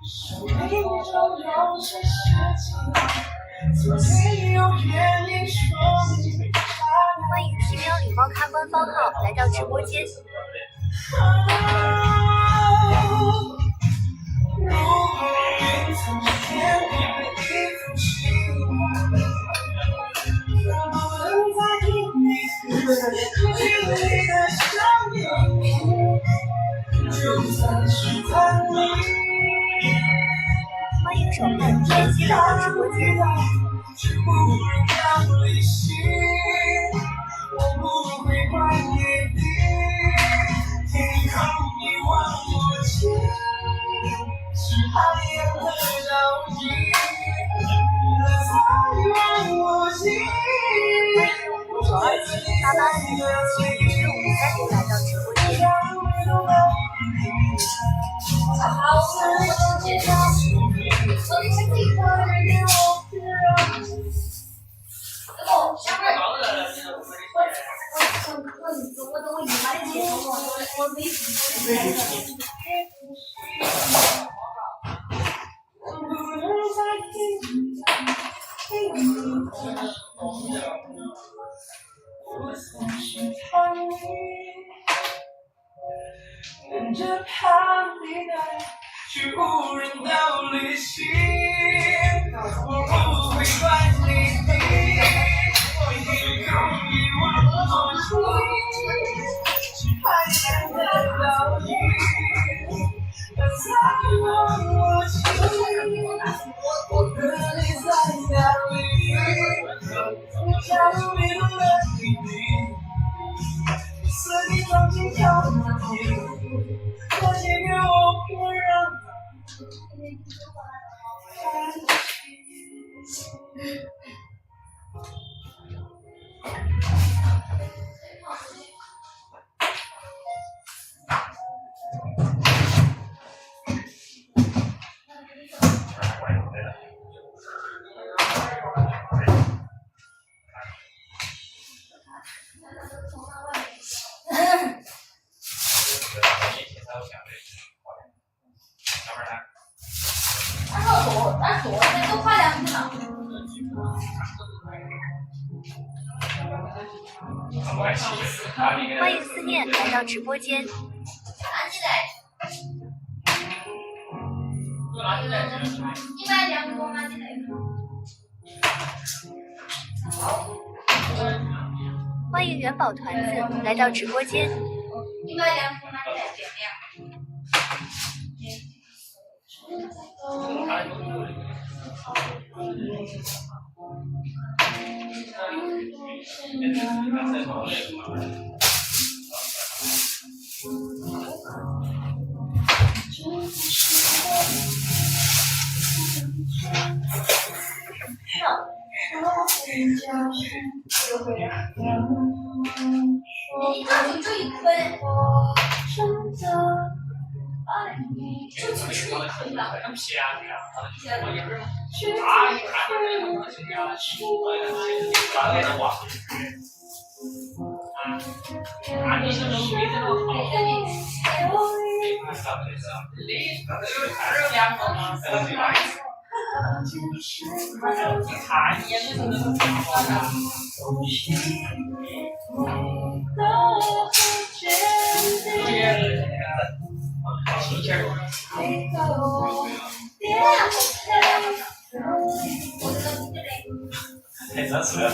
手里中有些事情，昨天有原因说你被他欢迎奇妙礼貌咖官方号来到直播间。如果云层天边的一封信，能不能再给你距离的相应？就算是探秘。欢迎手看晨曦来到直播间。却不能让离心，我不会怪你的，天空一望无际，是海洋的倒影，在一望无际。92788请于15:30来到直播间。好，我介绍，我是自己个人的哦。哦，下面我姨妈的介绍我微信。等着怕你来，却无人道离心。我不会怪你的，天空一望无际，是海洋的倒影，在一望无际。我和你在哪里？交流了秘密，似你装进跳舞。可惜给我不让那都快2天了。欢迎思念来到直播间。你买2个吗？欢迎元宝团子来到直播间。你买2个吗？你看就这一坤，就这一坤了。太真实了，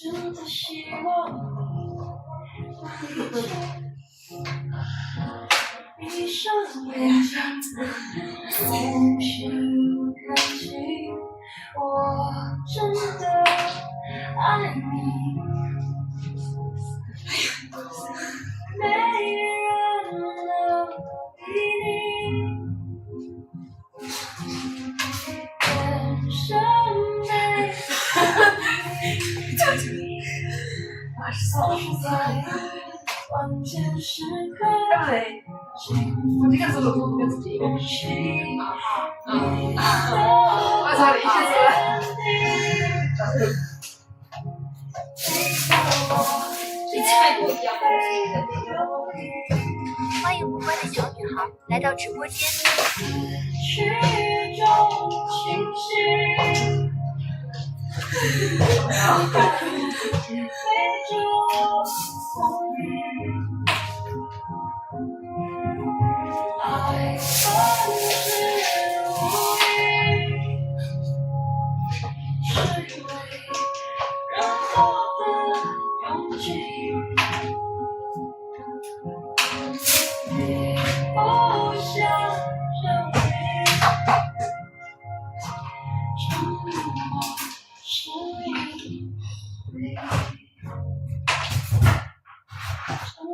真的希望一切比生为证，从小看起，我真的爱你。没人能比你更深美。在关键时刻，我这个是录的自己一个。我操你！这菜多香！欢迎无关的小女孩来到直播间。曲中清晰，非洲风雨，爱方式无语，是因为人多的拥挤。不想证明，证明我是你，证明我是你，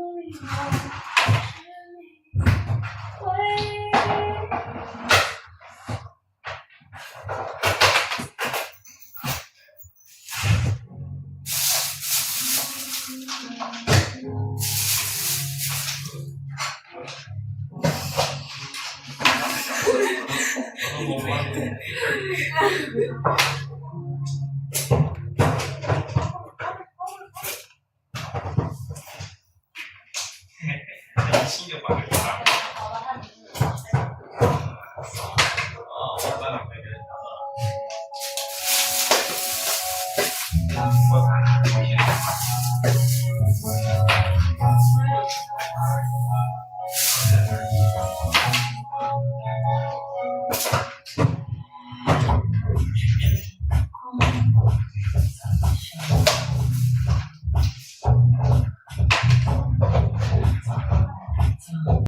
一心就把这个拿我把两个人拿了。